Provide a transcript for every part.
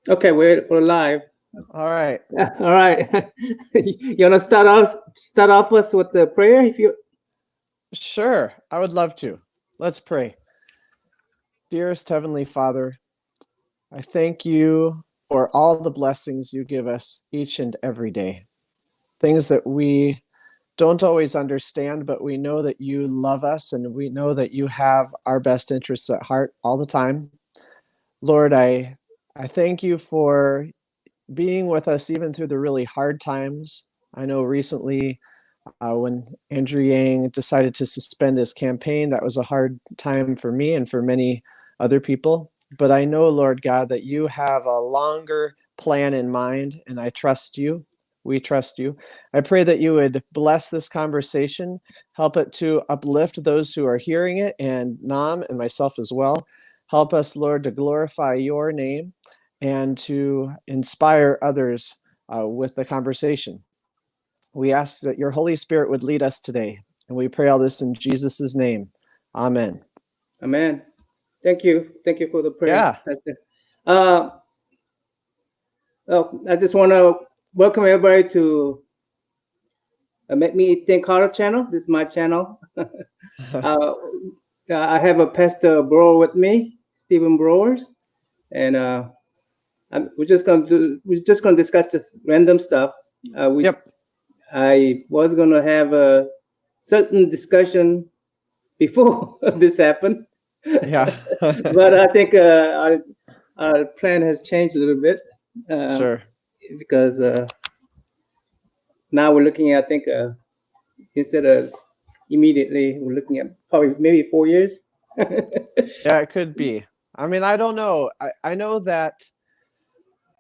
Okay, we're live. All right. All right. You wanna start off us with the prayer if you. Sure. I would love to. Let's pray. Dearest Heavenly Father, I thank you for all the blessings you give us each and every day. Things that we don't always understand, but we know that you love us and we know that you have our best interests at heart all the time. Lord, I thank you for being with us even through the really hard times. I know recently when Andrew Yang decided to suspend his campaign, that was a hard time for me and for many other people. But I know, Lord God, that you have a longer plan in mind, and I trust you. We trust you. I pray that you would bless this conversation, help it to uplift those who are hearing it, and Nam and myself as well. Help us, Lord, to glorify your name and to inspire others with the conversation. We ask that your Holy Spirit would lead us today. And we pray all this in Jesus' name. Amen. Amen. Thank you. Thank you for the prayer. Yeah. Uh, I just want to welcome everybody to Make Me Think Harder channel. This is my channel. uh, I have a Pastor Brewer with me, Stephen Brewers, and we're just gonna discuss just random stuff. Yep. I was gonna have a certain discussion before this happened, Yeah. but I think our plan has changed a little bit uh, Sure. because now we're looking at, I think, instead of immediately, we're looking at probably maybe 4 years. Yeah, it could be. I mean, I don't know. I know that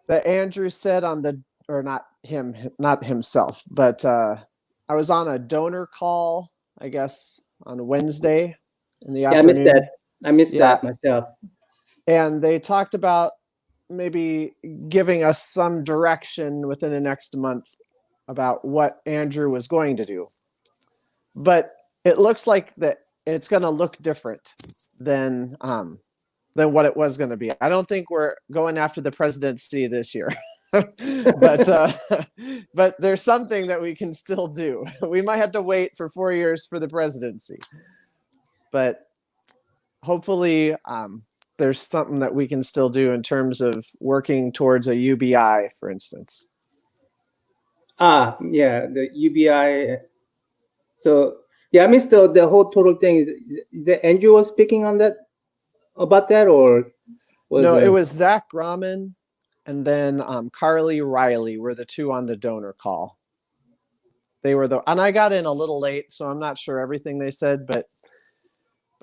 Andrew said on the, or not him, not himself, but I was on a donor call, I guess, on Wednesday in the Yeah, I missed that. afternoon. I missed Yeah. that myself. And they talked about maybe giving us some direction within the next month about what Andrew was going to do. But it looks like that it's going to look different than what it was going to be. I don't think we're going after the presidency this year. but but there's something that we can still do. We might have to wait for 4 years for the presidency, but hopefully there's something that we can still do in terms of working towards a UBI, for instance. Yeah, the UBI. So yeah, I missed the whole total thing. Is that Andrew was speaking on that about that, or was No, it was Zach Grauman and then Carly Riley were the two on the donor call. They were and I got in a little late, so I'm not sure everything they said, but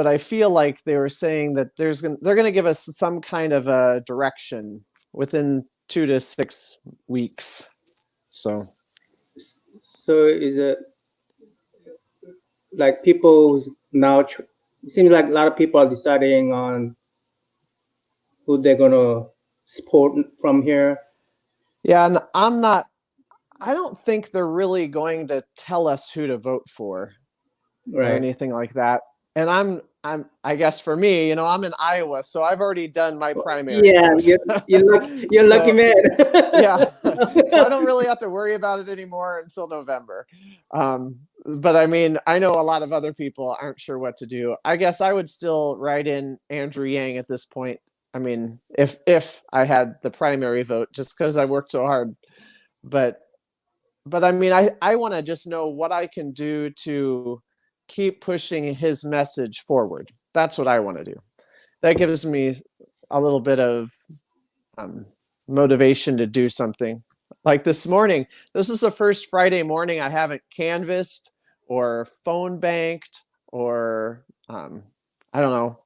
I feel like they were saying that they're going to give us some kind of a direction within 2 to 6 weeks. So is it like people now? It seems like a lot of people are deciding on who they're gonna support from here. yeah, and I don't think they're really going to tell us who to vote for or Right. anything like that. And I guess for me, I'm in Iowa, so I've already done my primary Yeah, vote. you're lucky So man. yeah, so I don't really have to worry about it anymore until November. But I mean, I know a lot of other people aren't sure what to do. I guess I would still write in Andrew Yang at this point. I mean, if I had the primary vote, just because I worked so hard. But I mean, I want to just know what I can do to keep pushing his message forward. That's what I want to do. That gives me a little bit of um, motivation to do something. Like this morning, this is the first Friday morning I haven't canvassed or phone banked or I don't know,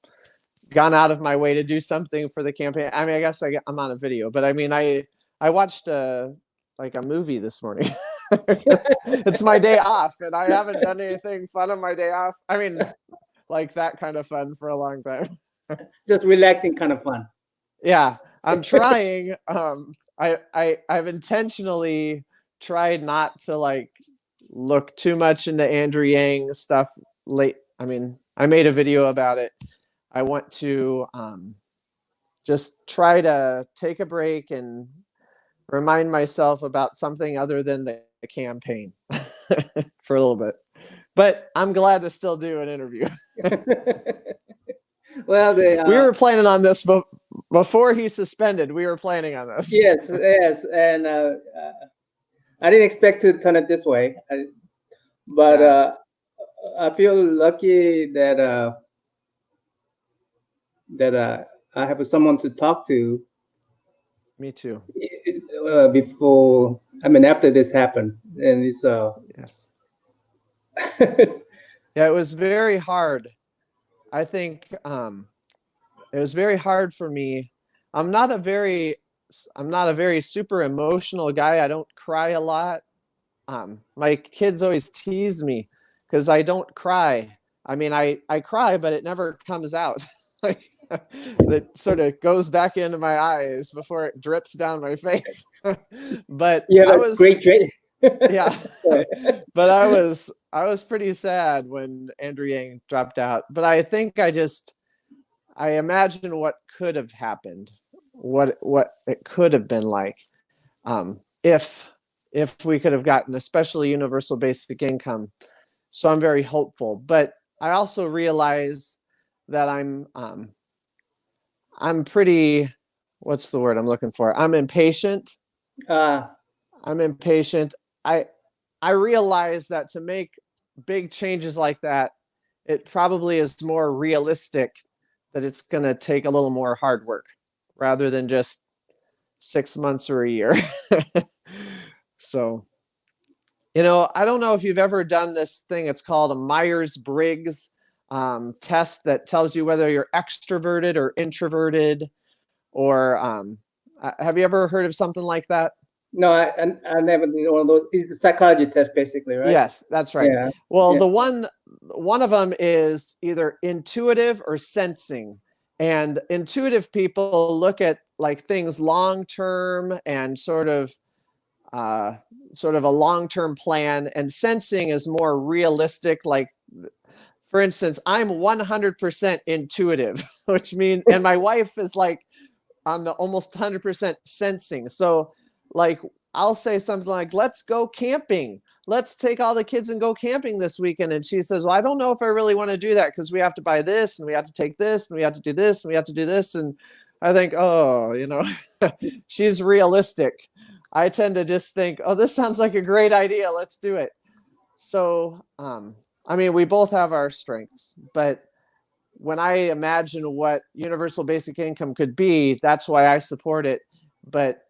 gone out of my way to do something for the campaign. I mean, I guess I'm on a video, but I mean, I watched like a movie this morning. It's my day off, and I haven't done anything fun on my day off. I mean, like that kind of fun for a long time. Just relaxing kind of fun. Yeah, I'm trying. I've intentionally tried not to like look too much into Andrew Yang stuff late. I mean, I made a video about it. I want to just try to take a break and remind myself about something other than the campaign for a little bit. But I'm glad to still do an interview. Well, We were planning on this before he suspended. We were planning on this. yes, yes, and I didn't expect to turn it this way, but Yeah. I feel lucky that I have someone to talk to Me too. before. I mean, after this happened, and it's Yes. Yeah, it was very hard. I think it was very hard for me. I'm not a very super emotional guy. I don't cry a lot. My kids always tease me because I don't cry. I mean, I cry, but it never comes out. Like that sort of goes back into my eyes before it drips down my face. But you have I a was, great trait. yeah, but I was pretty sad when Andrew Yang dropped out. But I think I imagine what could have happened, what it could have been like, if we could have gotten especially universal basic income. So I'm very hopeful, but I also realize that I'm pretty, what's the word I'm looking for? I'm impatient. uh, I'm impatient. I I realize that to make big changes like that, it probably is more realistic that it's going to take a little more hard work rather than just 6 months or a year. So, I don't know if you've ever done this thing. It's called a Myers-Briggs test that tells you whether you're extroverted or introverted, or have you ever heard of something like that? no, I never did one of those. It's a psychology test, basically, right? Yes, that's right. Yeah, Well, yeah. the one of them is either intuitive or sensing. And intuitive people look at like things long term and uh, sort of a long term plan. And sensing is more realistic. Like, for instance, I'm 100% intuitive, which means, and my wife is like on the almost 100% sensing. So, like, I'll say something like, let's go camping. Let's take all the kids and go camping this weekend. And she says, well, I don't know if I really want to do that because we have to buy this and we have to take this and we have to do this and we have to do this. And I think, oh, she's realistic. I tend to just think, oh, this sounds like a great idea. Let's do it. So, I mean, we both have our strengths, but when I imagine what universal basic income could be, that's why I support it. But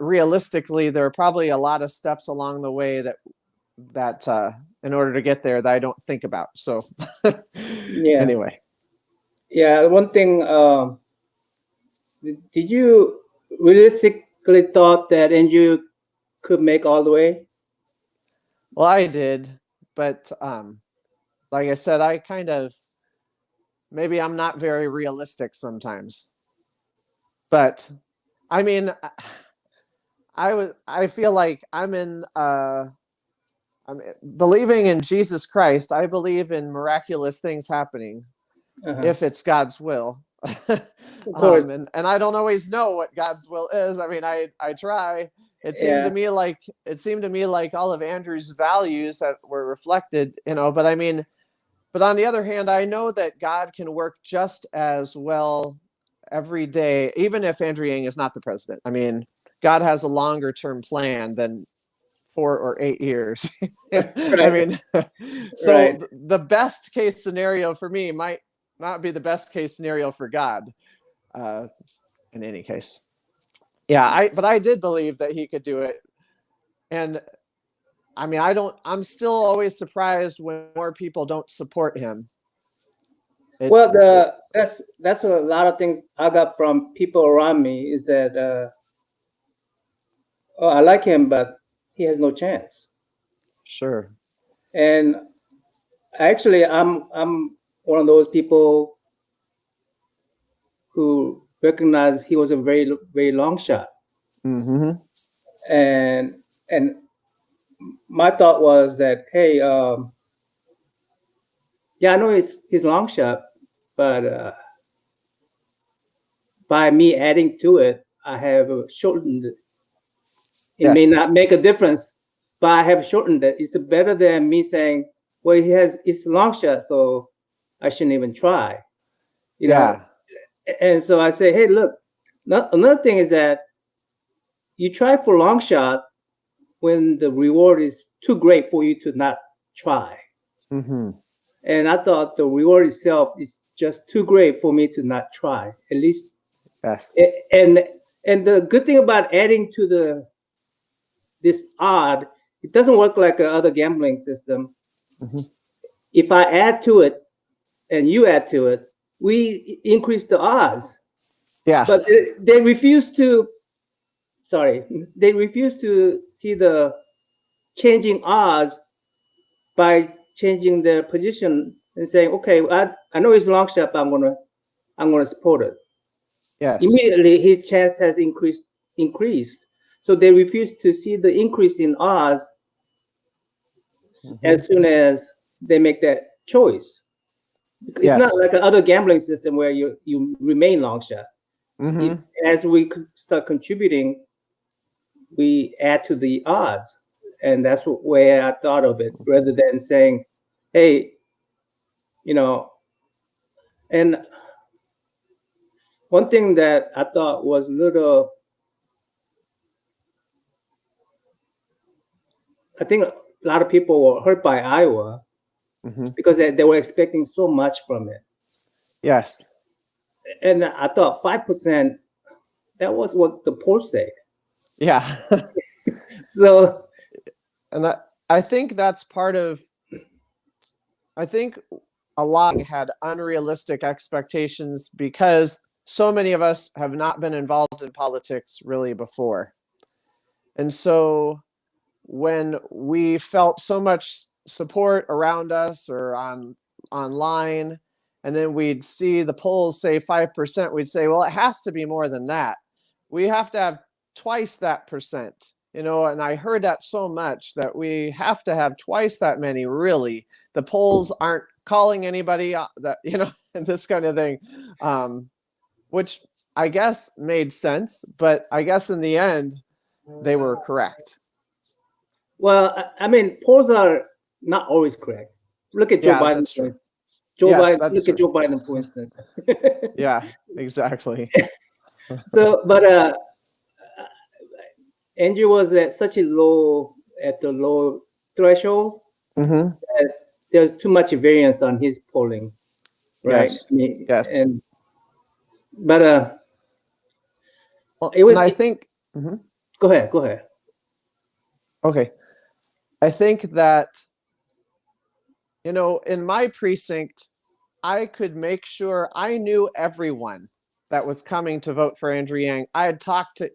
realistically, there are probably a lot of steps along the way that in order to get there that I don't think about. So Yeah, anyway, yeah. One thing, did you realistically thought that Andrew could make all the way? well, I did, but like I said, I kind of maybe I'm not very realistic sometimes. But I mean, I feel like I'm believing in Jesus Christ. I believe in miraculous things happening Uh-huh. if it's God's will. Of course. And I don't always know what God's will is. I mean, I try. Yeah. It seemed to me like all of Andrew's values that were reflected, but I mean, but on the other hand, I know that God can work just as well every day, even if Andrew Yang is not the president. I mean, God has a longer term plan than 4 or 8 years. I Right. mean, Right. so the best case scenario for me might not be the best case scenario for God. Uh, in any case, yeah. But I did believe that he could do it, and I mean, I'm still always surprised when more people don't support him. Well, that's a lot of things I got from people around me is that oh, I like him, but he has no chance. Sure. And actually, I'm one of those people who recognize he was a very long shot. Mm-hmm. And and my thought was that, hey, yeah, I know he's long shot, but by me adding to it, I have shortened it. It may Yes. not make a difference, but I have shortened it. It's better than me saying, well, it's a long shot, so I shouldn't even try. You know, Yeah. and so I say, hey, look, another thing is that you try for long shot when the reward is too great for you to not try. Mm-hmm. And I thought the reward itself is just too great for me to not try. At least, Yes. and and the good thing about adding to this odd, it doesn't work like a other gambling system. Mm-hmm. If I add to it and you add to it, we increase the odds. Yeah. But they refuse to. Sorry, they refuse to see the changing odds by changing their position and saying, okay, I know it's long shot, but I'm gonna support it. Yes. Immediately his chance has increased. So they refuse to see the increase in odds Mm-hmm. as soon as they make that choice. It's not Yes. like another gambling system where you remain long shot. Mm-hmm. As we start contributing, we add to the odds, and that's where I thought of it, rather than saying, "Hey, you know." And one thing that I thought was a little, I think a lot of people were hurt by Iowa Mm-hmm. because they were expecting so much from it, Yes. and I thought 5%. That was what the polls say. Yeah. So And I think that's part of, I think a lot had unrealistic expectations because so many of us have not been involved in politics really before. And so when we felt so much support around us or online, and then we'd see the polls say 5%, we'd say, well, it has to be more than that. We have to have twice that percent, and I heard that so much that we have to have twice that many. Really, the polls aren't calling anybody that, and this kind of thing, which I guess made sense, but I guess in the end they were correct. well, I mean, polls are not always correct. Look at Joe Yeah, Biden, that's for true. instance. Joe Yes, Biden. that's Look at true. Joe Biden, for instance. Yeah, exactly. So, but Andrew was at the low threshold. Mm-hmm. That there's too much variance on his polling, right? Yes. I mean, Yes. and but Well, it was. and I think, mhm. Go ahead. Go ahead. Okay. I think that, in my precinct, I could make sure I knew everyone that was coming to vote for Andrew Yang. I had talked to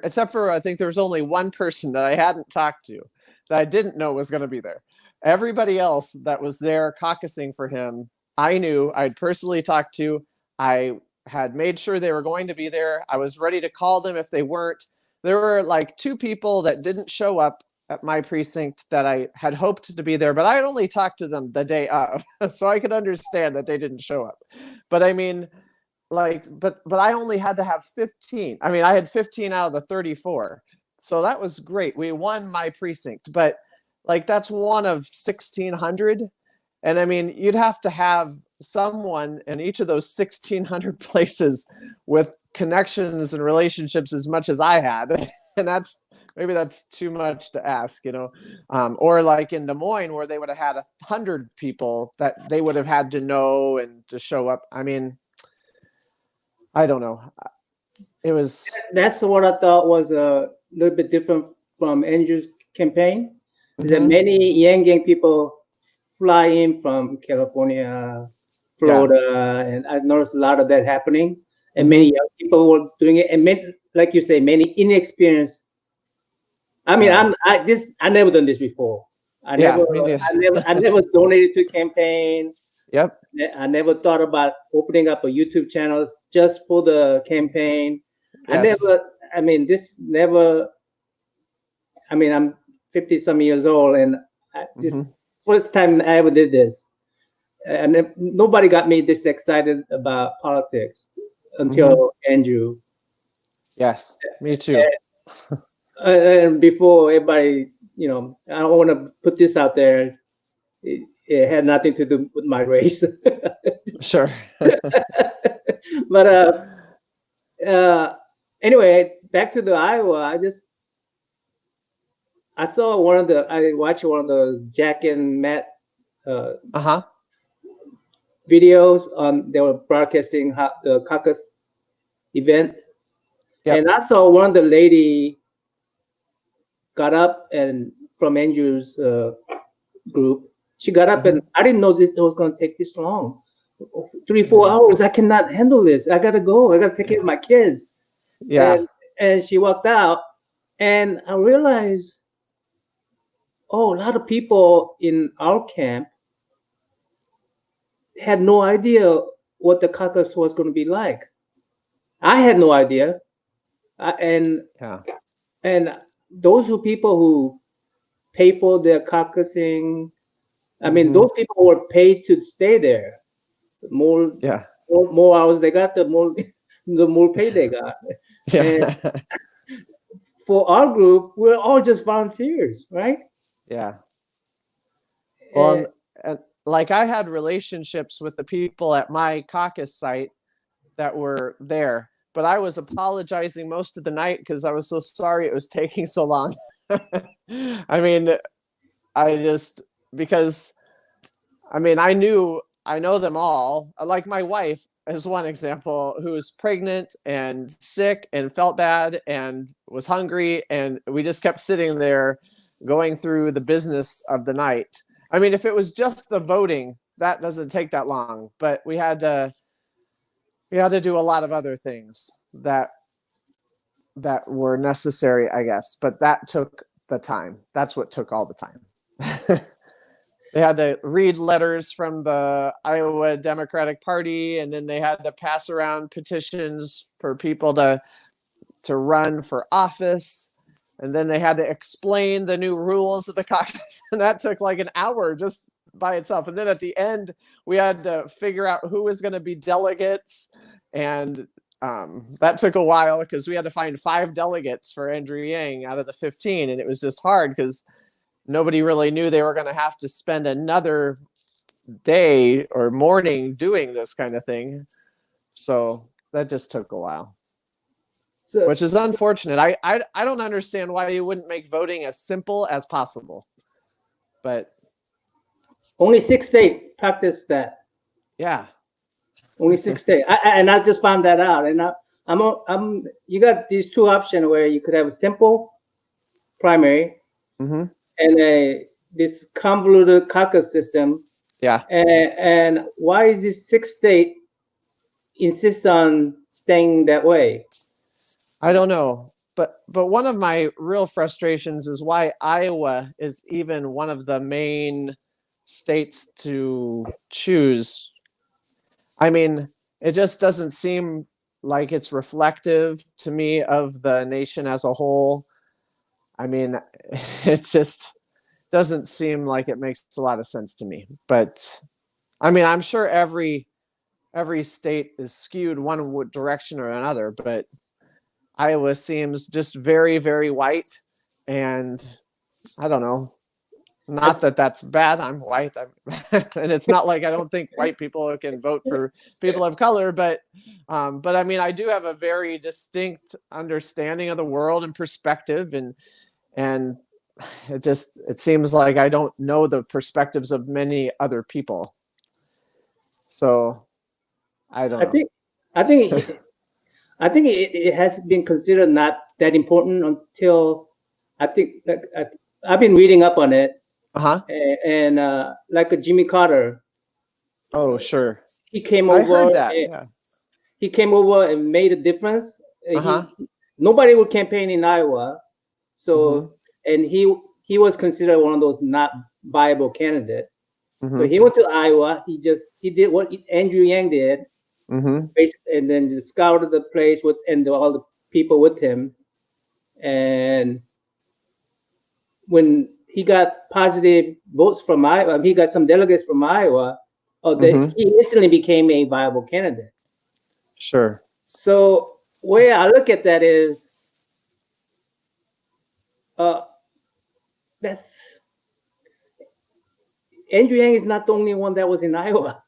except for I think there was only one person that I hadn't talked to that I didn't know was going to be there. Everybody else that was there caucusing for him, I knew. I'd personally talked to. I had made sure they were going to be there. I was ready to call them if they weren't. There were like two people that didn't show up at my precinct that I had hoped to be there, but I had only talked to them the day of, so I could understand that they didn't show up. But I mean, but I only had to have 15. I mean, I had 15 out of the 34, so that was great. We won my precinct, but that's one of 1,600, and I mean, you'd have to have someone in each of those 1,600 places with connections and relationships as much as I had, and maybe that's too much to ask, or like in Des Moines where they would have had 100 people that they would have had to know and to show up. I mean, I don't know. It was. That's what I thought was a little bit different from Andrew's campaign. Is that Mm-hmm. many Yang Gang people fly in from California, Yeah. Florida, and I noticed a lot of that happening. And many Mm-hmm. young people were doing it, and many, like you say, many inexperienced. I mean, Yeah. I never done this before. Yeah, me neither. I never donated to a campaign. Yep. I never thought about opening up a YouTube channel just for the campaign. Yes. I mean, this never, I mean, I'm 50 some years old, and this Mm-hmm. first time I ever did this. And nobody got me this excited about politics. until Andrew. Yes, me too. And before everybody, I don't want to put this out there. It had nothing to do with my race. Sure. But anyway, back to the Iowa. I watched one of the Jack and Matt Uh-huh. videos on they were broadcasting the Caucus event, Yep. and I saw one of the lady got up and from Andrew's group. She got up and I didn't know this it was going to take this long. 3-4 hours. I cannot handle this. I gotta go. I gotta take care of my kids. Yeah. And she walked out, and I realized, oh, a lot of people in our camp had no idea what the caucus was going to be like. I had no idea, and Yeah. those people who pay for their caucusing, I mean, those people were paid to stay there. More, Yeah. more hours they got, the more pay they got. And Yeah. for our group, we're all just volunteers, right? Yeah. And Well, and like I had relationships with the people at my caucus site that were there, but I was apologizing most of the night because I was so sorry it was taking so long. I mean, I just because I know them all. Like my wife is one example who was pregnant and sick and felt bad and was hungry, and we just kept sitting there going through the business of the night. I mean, if it was just the voting, that doesn't take that long, but we had to do a lot of other things that were necessary, I guess, but that took the time. That's what took all the time. They had to read letters from the Iowa Democratic Party, and then they had to pass around petitions for people to run for office, and then they had to explain the new rules of the caucus, and that took like an hour just by itself. And then at the end, we had to figure out who was going to be delegates, and that took a while because we had to find 5 delegates for Andrew Yang out of the 15, and it was just hard because nobody really knew they were going to have to spend another day or morning doing this kind of thing. So that just took a while, so which is unfortunate. I don't understand why you wouldn't make voting as simple as possible. But only 6 states practice that. yeah. Only 6 states. And I just found that out. And you got these 2 options where you could have a simple primary and this convoluted caucus system. Yeah. And why is this 6 state insist on staying that way? I don't know. But one of my real frustrations is why Iowa is even one of the main states to choose. I mean, it just doesn't seem like it's reflective to me of the nation as a whole. I mean, it just doesn't seem like it makes a lot of sense to me. But I mean, I'm sure every state is skewed one direction or another, but Iowa seems just very, very white. And I don't know. Not that that's bad. I'm white. And it's not like I don't think white people can vote for people of color, but I mean, I do have a very distinct understanding of the world and perspective, and it seems like I don't know the perspectives of many other people. So I don't know. I think it has been considered not that important until I think I've been reading up on it. And like a Jimmy Carter. Oh, sure. He came I over. heard that. Yeah. He came over and made a difference. Nobody would campaign in Iowa, so and he was considered one of those not viable candidates. So he went to Iowa. He did what Andrew Yang did, and then just scoured the place and all the people with him. And when he got positive votes from Iowa, he got some delegates from Iowa. He instantly became a viable candidate. Sure. So way I look at that is uh, that's Andrew Yang is not the only one that was in Iowa.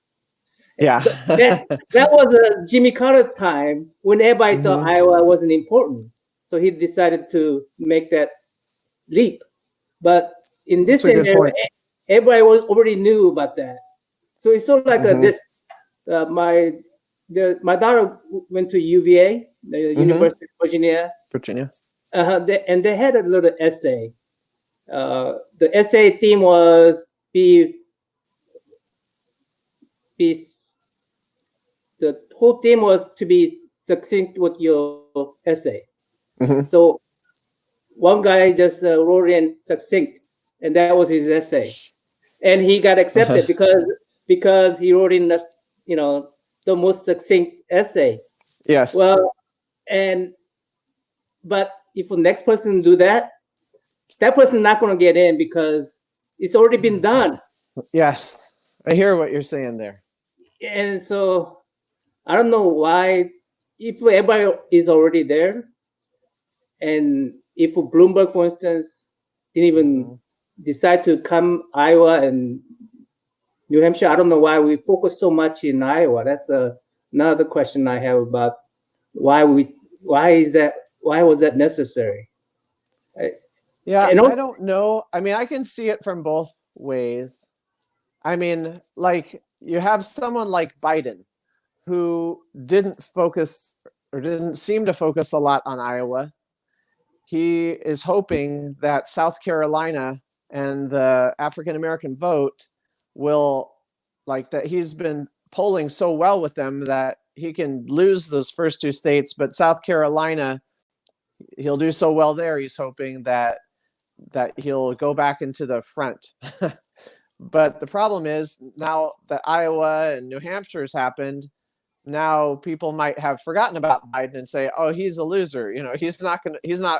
Yeah. That was a Jimmy Carter time when everybody thought Mhm. Iowa wasn't important. So he decided to make that leap. But in That's this a good scenario, point. everybody was already knew about that. So it's sort of like a Hmm. this. My daughter went to UVA, the Hmm. University of Virginia, Virginia. and they had a little essay. The essay theme was be be the whole theme was to be succinct with your essay. Hmm. So one guy just wrote in succinct, and that was his essay, and he got accepted because he wrote in the most succinct essay. Yes. Well, and but if the next person do that, that person's not going to get in because it's already been done. Yes. I hear what you're saying there. And so I don't know why, if everybody is already there, and if Bloomberg, for instance, didn't even Mhm. decide to come Iowa and New Hampshire, I don't know why we focus so much in Iowa. That's another question I have about why we why is that why was that necessary? I- Yeah, And I also, don't know. I mean, I can see it from both ways. I mean, like you have someone like Biden who didn't focus or didn't seem to focus a lot on Iowa. He is hoping that South Carolina and the African American vote will, like, that he's been polling so well with them that he can lose those first two states, but South Carolina, he'll do so well there. He's hoping that he'll go back into the front. But the problem is now that Iowa and New Hampshire has happened, now people might have forgotten about Biden and say, "Oh, he's a loser. You know, he's not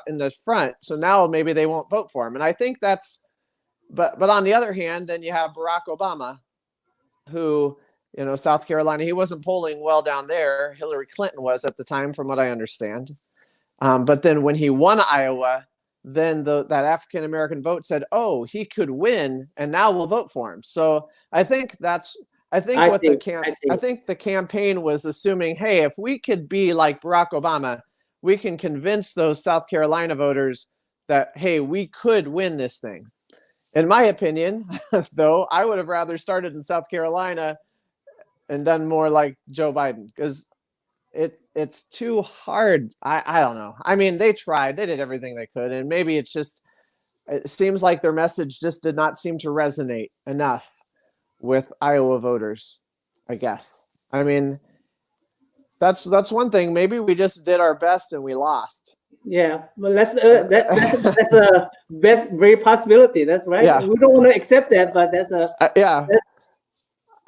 in the front." So now maybe they won't vote for him. And I think that's. But on the other hand, then you have Barack Obama, who, South Carolina, he wasn't polling well down there. Hillary Clinton was at the time, from what I understand. But then when he won Iowa, then that African American vote said, "Oh, he could win, and now we'll vote for him." So I think I what see, I I see. think the campaign was assuming, hey, if we could be like Barack Obama, we can convince those South Carolina voters that, hey, we could win this thing. In my opinion, though, I would have rather started in South Carolina and done more like Joe Biden, because it's too hard. I don't know. I mean, they tried, they did everything they could, and maybe it seems like their message just did not seem to resonate enough with Iowa voters, I guess. I mean, that's one thing. Maybe we just did our best and we lost. Yeah, well, that's a best very possibility. That's right. Yeah. We don't want to accept that, but Yeah. that's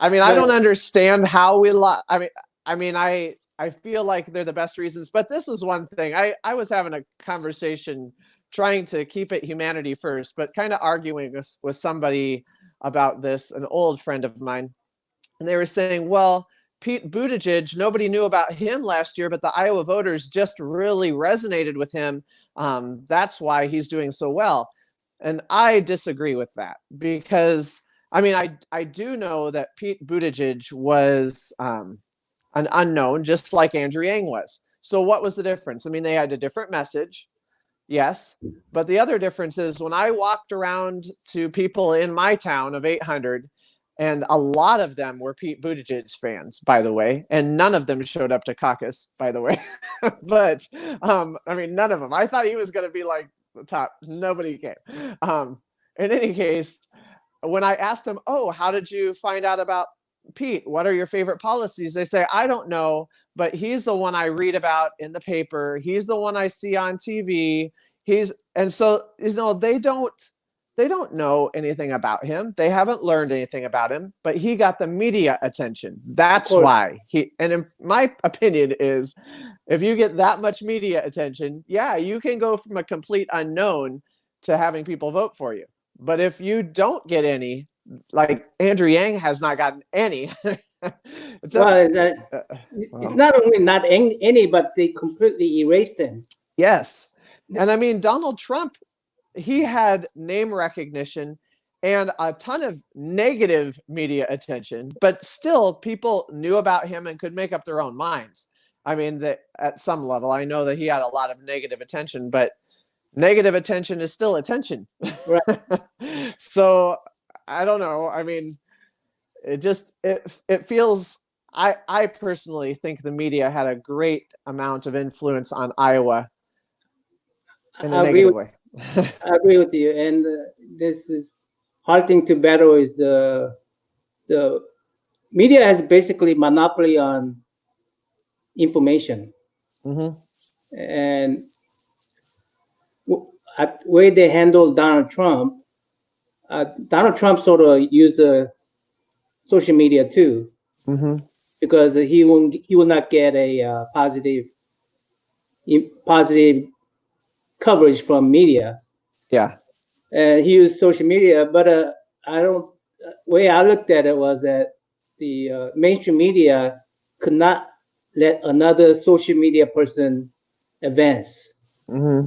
I mean, I but don't understand how we lost. I feel like they're the best reasons, but this is one thing. I was having a conversation trying to keep it humanity first, but kind of arguing with somebody about this, an old friend of mine. And they were saying, well, Pete Buttigieg, nobody knew about him last year, but the Iowa voters just really resonated with him. That's why he's doing so well. And I disagree with that, because I mean, I do know that Pete Buttigieg was an unknown, just like Andrew Yang was. So what was the difference? I mean, they had a different message, yes. But the other difference is when I walked around to people in my town of 800, and a lot of them were Pete Buttigieg fans, by the way, and none of them showed up to Caucus, by the way. But I mean, none of them. I thought he was going to be like the top. Nobody came. In any case, when I asked them, "Oh, how did you find out about Pete? What are your favorite policies?" They say, "I don't know, but he's the one I read about in the paper. He's the one I see on TV. He's." And so, they don't know anything about him. They haven't learned anything about him, but he got the media attention. of That's course. why he, and in my opinion is, if you get that much media attention, yeah, you can go from a complete unknown to having people vote for you. But if you don't get any, like Andrew Yang has not gotten any, It's a, Well, that, it's well, not only not any, but they completely erased them. yes. And I mean, Donald Trump, he had name recognition and a ton of negative media attention, but still people knew about him and could make up their own minds. I mean, that at some level, I know that he had a lot of negative attention, but negative attention is still attention. Right. So I don't know. I mean, it feels. I personally think the media had a great amount of influence on Iowa in a I agree negative with way. I agree with you. And this is hard thing to battle is the media has basically monopoly on information, Hmm. and at the way they handled Donald Trump sort of used social media too, Hmm. because he will not get a positive coverage from media, Yeah. and he used social media. But I don't. Way I looked at it was that the mainstream media could not let another social media person advance, Hmm.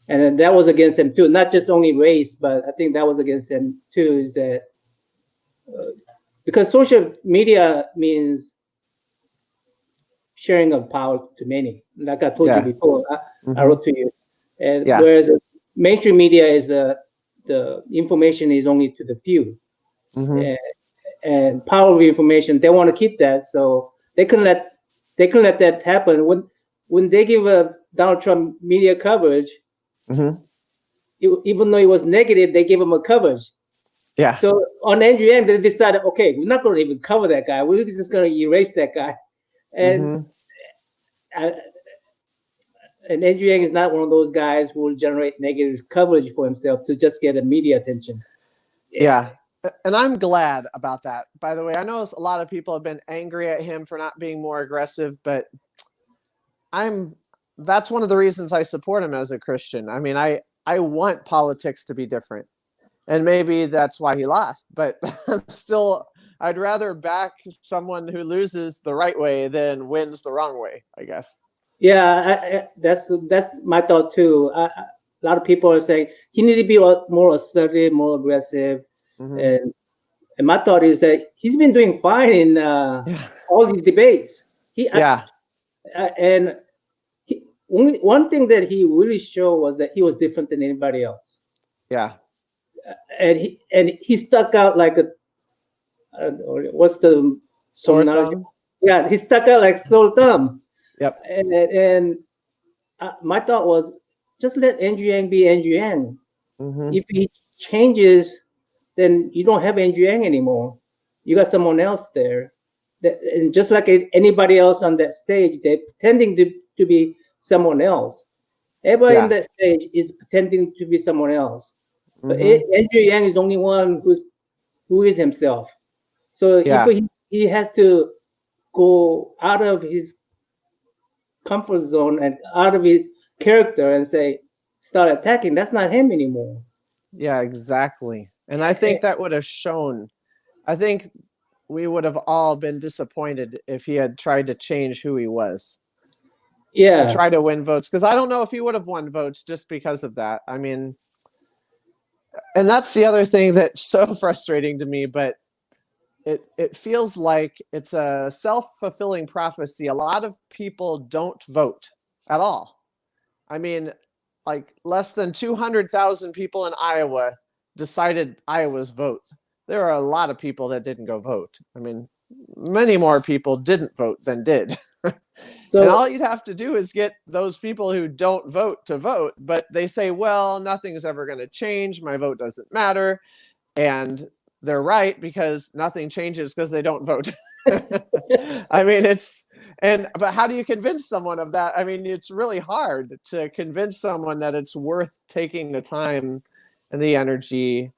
and then that was against them too. Not just only race, but I think that was against them too. Is that because social media means sharing of power to many. Like I told you Yeah. before, I Hmm. wrote to you, and Yeah. whereas mainstream media is the information is only to the few, Hmm. and, and power of information they want to keep that, so they can let that happen. When they give a Donald Trump media coverage, Hmm. even though it was negative, they give him a coverage. Yeah. So on Andrew Yang, they decided, okay, we're not going to even cover that guy. We're just going to erase that guy. And Hmm. uh, and Andrew Yang is not one of those guys who will generate negative coverage for himself to just get a media attention. Yeah, Yeah. And I'm glad about that. By the way, I know a lot of people have been angry at him for not being more aggressive, but I'm that's one of the reasons I support him as a Christian. I mean, I want politics to be different. And maybe that's why he lost, but still I'd rather back someone who loses the right way than wins the wrong way, I guess. that's my thought too. A lot of people are saying he needs to be more assertive, more aggressive, Hmm. and my thought is that he's been doing fine in Yeah. all these debates. He Yeah. and only one thing that he really showed was that he was different than anybody else, Yeah. and he stuck out like what's the Sore terminology? thumb. Yeah, he stuck out like sore thumb. Yep. And my thought was just let Andrew Yang be Andrew Yang. Hmm. If he changes, then you don't have Andrew Yang anymore. You got someone else there. And just like anybody else on that stage, they're pretending to be someone else. Everybody in Yeah. that stage is pretending to be someone else. But Hmm. Andrew Yang is the only one who is himself. So if Yeah. he has to go out of his comfort zone and out of his character and say start attacking, that's not him anymore. Yeah, exactly. And I think that would have shown, I think we would have all been disappointed if he had tried to change who he was to Yeah, try to win votes. Because I don't know if he would have won votes just because of that. I mean, and that's the other thing that's so frustrating to me, but it feels like it's a self-fulfilling prophecy. A lot of people don't vote at all. I mean, like less than 200,000 people in Iowa decided Iowa's vote. There are a lot of people that didn't go vote. I mean, many more people didn't vote than did. And so all you'd have to do is get those people who don't vote to vote, but they say, well, nothing's ever going to change. My vote doesn't matter. And they're right because nothing changes because they don't vote. I mean, but how do you convince someone of that? I mean, it's really hard to convince someone that it's worth taking the time and the energy.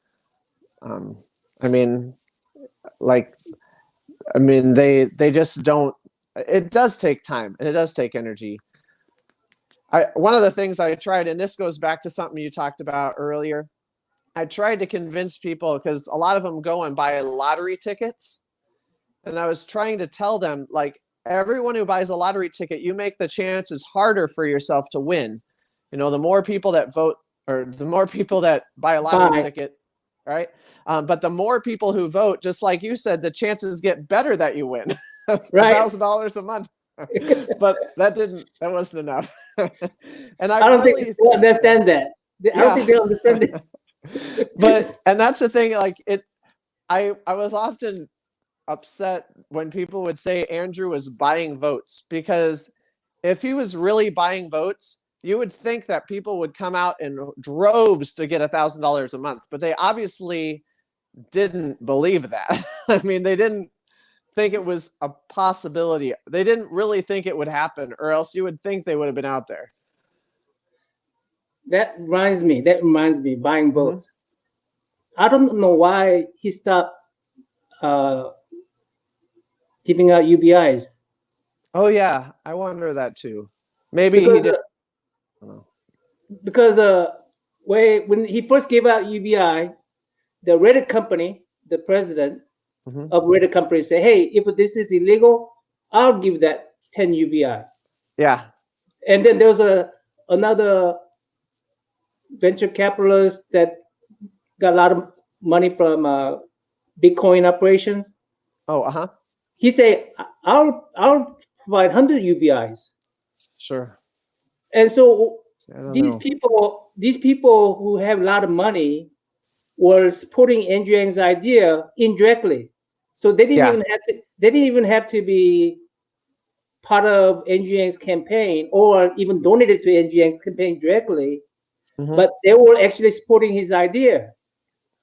Um, I mean, like, I mean, they just don't. It does take time and it does take energy. One of the things I tried, and this goes back to something you talked about earlier. I tried to convince people because a lot of them go and buy lottery tickets. And I was trying to tell them, like, everyone who buys a lottery ticket, you make the chances harder for yourself to win. You know, the more people that vote, or the more people that buy a lottery Bye. ticket, right? But the more people who vote, just like you said, the chances get better that you win. Right. $1,000 a month. But that wasn't enough. And I I don't think really, they understand that. I don't yeah. think they understand it. But, and that's the thing, like I was often upset when people would say Andrew was buying votes, because if he was really buying votes, you would think that people would come out in droves to get $1,000 a month, but they obviously didn't believe that. I mean, they didn't think it was a possibility. They didn't really think it would happen, or else you would think they would have been out there. That reminds me, buying Mm-hmm. votes. I don't know why he stopped uh, giving out UBIs. Oh yeah, I wonder that too. Maybe he Because did. because when he first gave out UBI, the Reddit company, the president Mm-hmm. of Reddit company said, "Hey, if this is illegal, I'll give that 10 UBI." Yeah. And then there was another venture capitalist that got a lot of money from Bitcoin operations. Oh, uh-huh. He said, "I'll provide 100 UBIs." Sure. And so I don't know. these people who have a lot of money were supporting Andrew Yang's idea indirectly. So they didn't Yeah. even have to. They didn't even have to be part of Andrew Yang's campaign or even donated to Andrew Yang's campaign directly, Mm-hmm. but they were actually supporting his idea.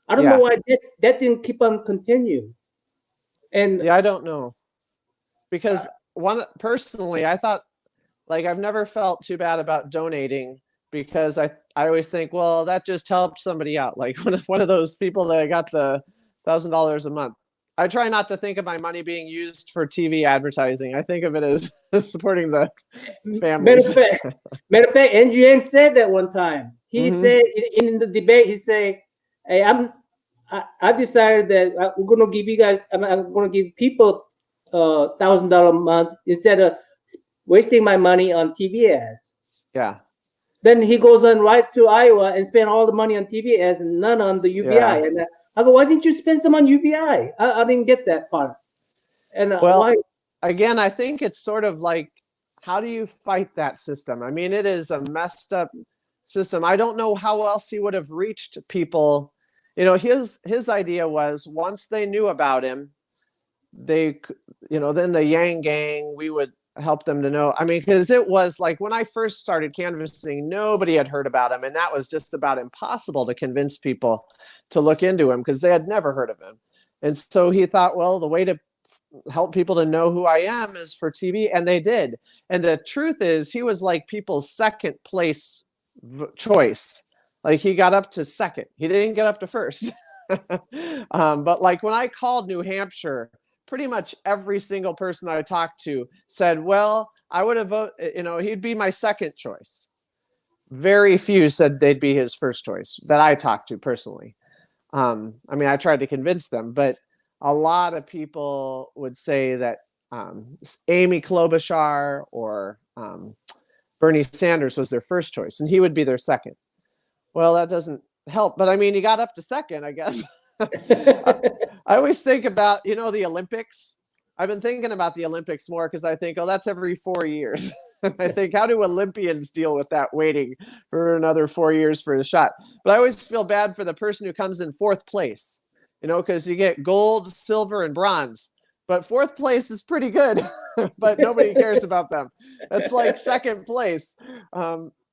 I don't know Yeah. why that didn't keep on continue. And Yeah, I don't know. Because personally, I thought, like, I've never felt too bad about donating, because I always think, well, that just helped somebody out. Like one of those people that got the $1,000 a month. I try not to think of my money being used for TV advertising. I think of it as supporting the matter families. of fact, Andrew Yang said that one time. He Mm-hmm. said in the debate, he said, "Hey, I decided that we're gonna give you guys. I'm gonna give people $1,000 a month instead of wasting my money on TV ads." Yeah. Then he goes on right to Iowa and spend all the money on TV ads and none on the UBI. Yeah. And I go, "Why didn't you spend some on UBI?" I didn't get that part. And Well, why? again, I think it's sort of like, how do you fight that system? I mean, it is a messed up system. I don't know how else he would have reached people. You know, his idea was, once they knew about him, they, you know, then the Yang gang, we would help them to know. I mean, because it was like, when I first started canvassing, nobody had heard about him, and that was just about impossible to convince people to look into him, because they had never heard of him. And so he thought, well, the way to help people to know who I am is for TV, and they did. And the truth is, he was like people's second place choice. Like, he got up to second. He didn't get up to first. But like, when I called New Hampshire, pretty much every single person I talked to said, well, I would have voted, you know, he'd be my second choice. Very few said they'd be his first choice that I talked to personally. I mean, I tried to convince them, but a lot of people would say that Amy Klobuchar or Bernie Sanders was their first choice, and he would be their second. Well, that doesn't help, but I mean, he got up to second, I guess. I always think about, you know, the Olympics. I've been thinking about the Olympics more, because I think, oh, that's every 4 years. I think, how do Olympians deal with that, waiting for another 4 years for a shot? But I always feel bad for the person who comes in fourth place, you know, because you get gold, silver, and bronze. But fourth place is pretty good, but nobody cares about them. That's like second place.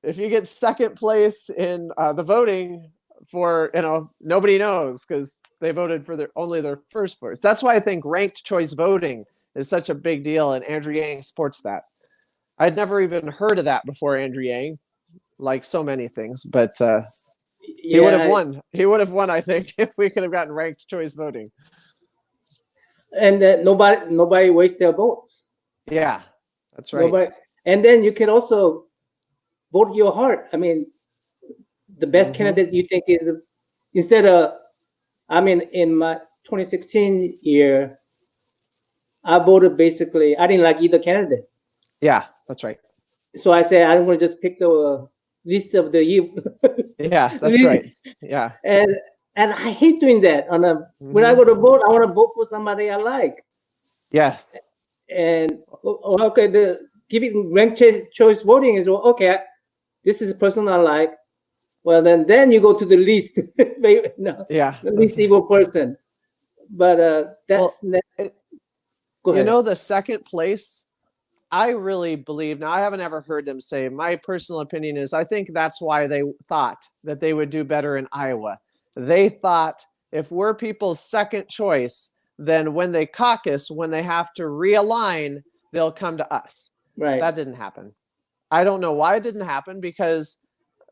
If you get second place in the voting, for, you know, nobody knows, because they voted for only their first votes. That's why I think ranked choice voting is such a big deal, and Andrew Yang supports that. I'd never even heard of that before Andrew Yang, like so many things, but he would have won. He would have won, I think, if we could have gotten ranked choice voting. And nobody wastes their votes. Yeah, that's right. Nobody. And then you can also vote your heart. I mean, the best candidate you think is, instead of, I mean, in my 2016 year, I voted basically. I didn't like either candidate, Yeah, that's right. so I said I'm going to just pick the list of the year. Yeah, that's right. Yeah. and and I hate doing that. When I Hmm. go to vote, I want to vote for somebody I like. Yes. And okay, the giving ranked choice voting is, well, okay. This is a person I like. Well, then you go to the least, no, Yeah, the that's least right. evil person. But Well, that's it, go you ahead. know, the second place, I really believe, now I haven't ever heard them say, my personal opinion is I think that's why they thought that they would do better in Iowa. They thought if we're people's second choice, then when they caucus, when they have to realign, they'll come to us. Right. That didn't happen. I don't know why it didn't happen, because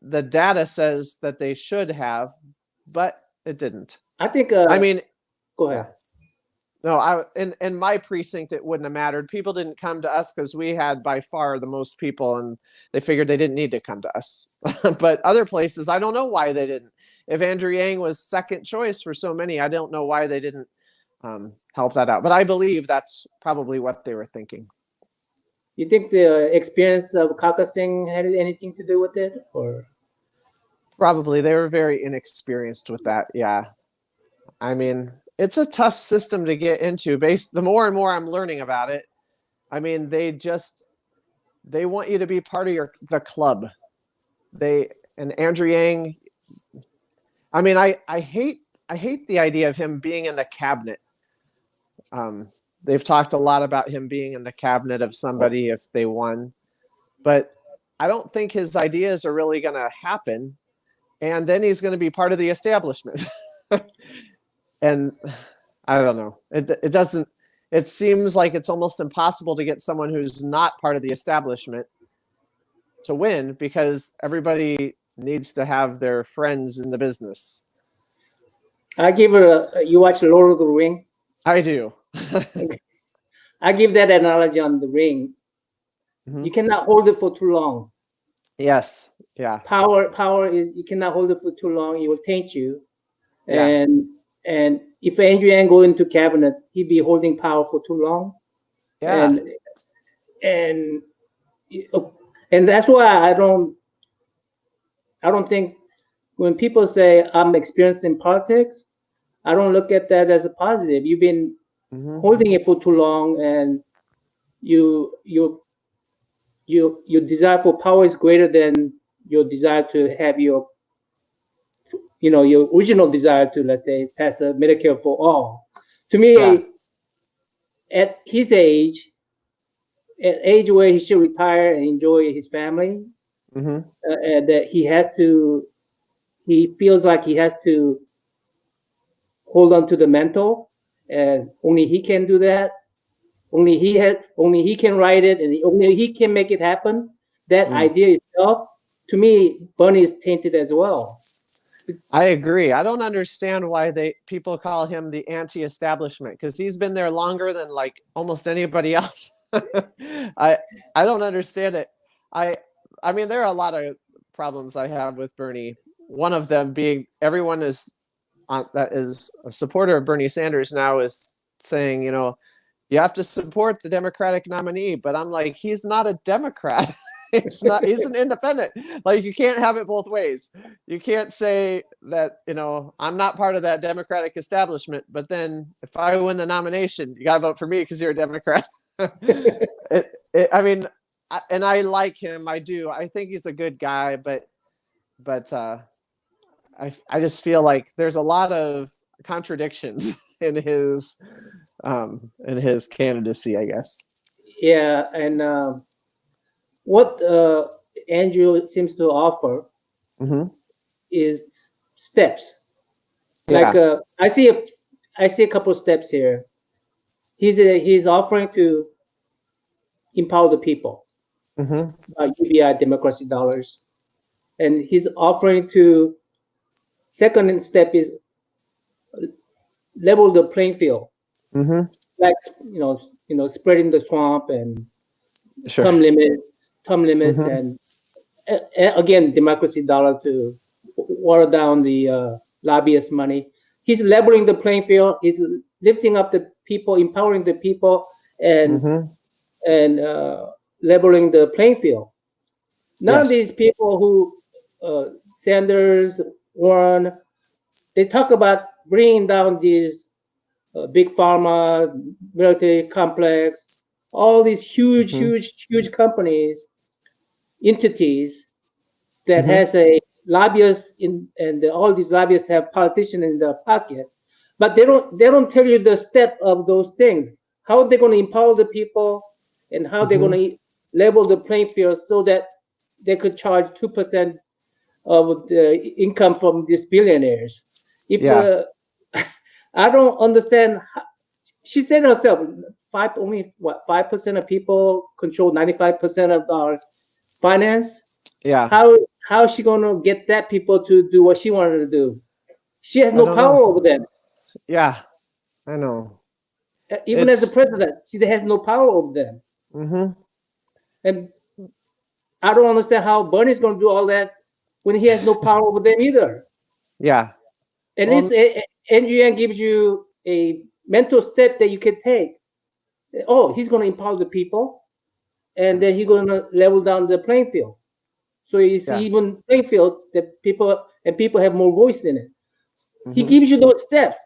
the data says that they should have, but it didn't. I think. I mean, Go yeah. ahead. No, in my precinct it wouldn't have mattered. People didn't come to us because we had by far the most people, and they figured they didn't need to come to us. But other places, I don't know why they didn't. If Andrew Yang was second choice for so many, I don't know why they didn't help that out. But I believe that's probably what they were thinking. You think the experience of caucusing had anything to do with it, or? Probably they were very inexperienced with that. Yeah, I mean, it's a tough system to get into. Based the more and more I'm learning about it, I mean, they want you to be part of the club. They and Andrew Yang. I mean, I hate the idea of him being in the cabinet. They've talked a lot about him being in the cabinet of somebody if they won, but I don't think his ideas are really going to happen. And then he's going to be part of the establishment. And I don't know. It doesn't. It seems like it's almost impossible to get someone who's not part of the establishment to win, because everybody needs to have their friends in the business. I give it a. You watch Lord of the Ring. I do. I give that analogy on the ring. Mm-hmm. You cannot hold it for too long. Yes. Yeah. Power is, you cannot hold it for too long. It will taint you. Yeah. And if Andrew Yang go into cabinet, he'd be holding power for too long. Yeah. And and that's why I don't think when people say I'm experienced in politics, I don't look at that as a positive. You've been holding it for too long, and your desire for power is greater than your desire to have your original desire to, let's say, pass a Medicare for all. To me, Yeah. at his age, at age where he should retire and enjoy his family, that he feels like he has to hold on to the mental, and only he can do that. Only he can write it, and only he can make it happen. That idea itself, to me, Bernie is tainted as well. I agree. I don't understand why people call him the anti-establishment, because he's been there longer than like almost anybody else. I don't understand it. I mean, there are a lot of problems I have with Bernie. One of them being everyone that is a supporter of Bernie Sanders now is saying, you have to support the Democratic nominee, but I'm like, he's not a Democrat. He's an independent. Like, you can't have it both ways. You can't say that, I'm not part of that Democratic establishment, but then if I win the nomination, you got to vote for me because you're a Democrat. I mean, and I like him. I do. I think he's a good guy, but I just feel like there's a lot of contradictions in his candidacy, I guess. Yeah, and what Andrew seems to offer is steps. Like I see a couple of steps here. He's offering to empower the people by UBI democracy dollars, and he's offering to. Second step is level the playing field, like spreading the swamp and term limits, and again democracy dollar to water down the lobbyist money. He's leveling the playing field. He's lifting up the people, empowering the people, and Mm-hmm. and leveling the playing field. None of these Yes. people who Sanders, Warren, they talk about bringing down these big pharma, military complex, all these huge, Mm-hmm. huge, huge companies, entities that Mm-hmm. has a lobbyist in, and all these lobbyists have politicians in their pocket, but they don't tell you the step of those things. How they're going to empower the people, and how they're going Mm-hmm. to level the playing field so that they could charge 2% of the income from these billionaires. If Yeah. I don't understand. She said herself, only what 5% of people control 95% of our finance. Yeah. How is she gonna get that people to do what she wanted to do? She has I no don't power know. over them. Yeah. I know. Even as the It's. president, she has no power over them. Mm-hmm. And I don't understand how Bernie's gonna do all that when he has no power over them either. Yeah. At least Well. NGN gives you a mental step that you can take. Oh, he's gonna empower the people, and then he's gonna level down the playing field. So it's Yeah. even playing field that people have more voice in it. He Mm-hmm. gives you those steps.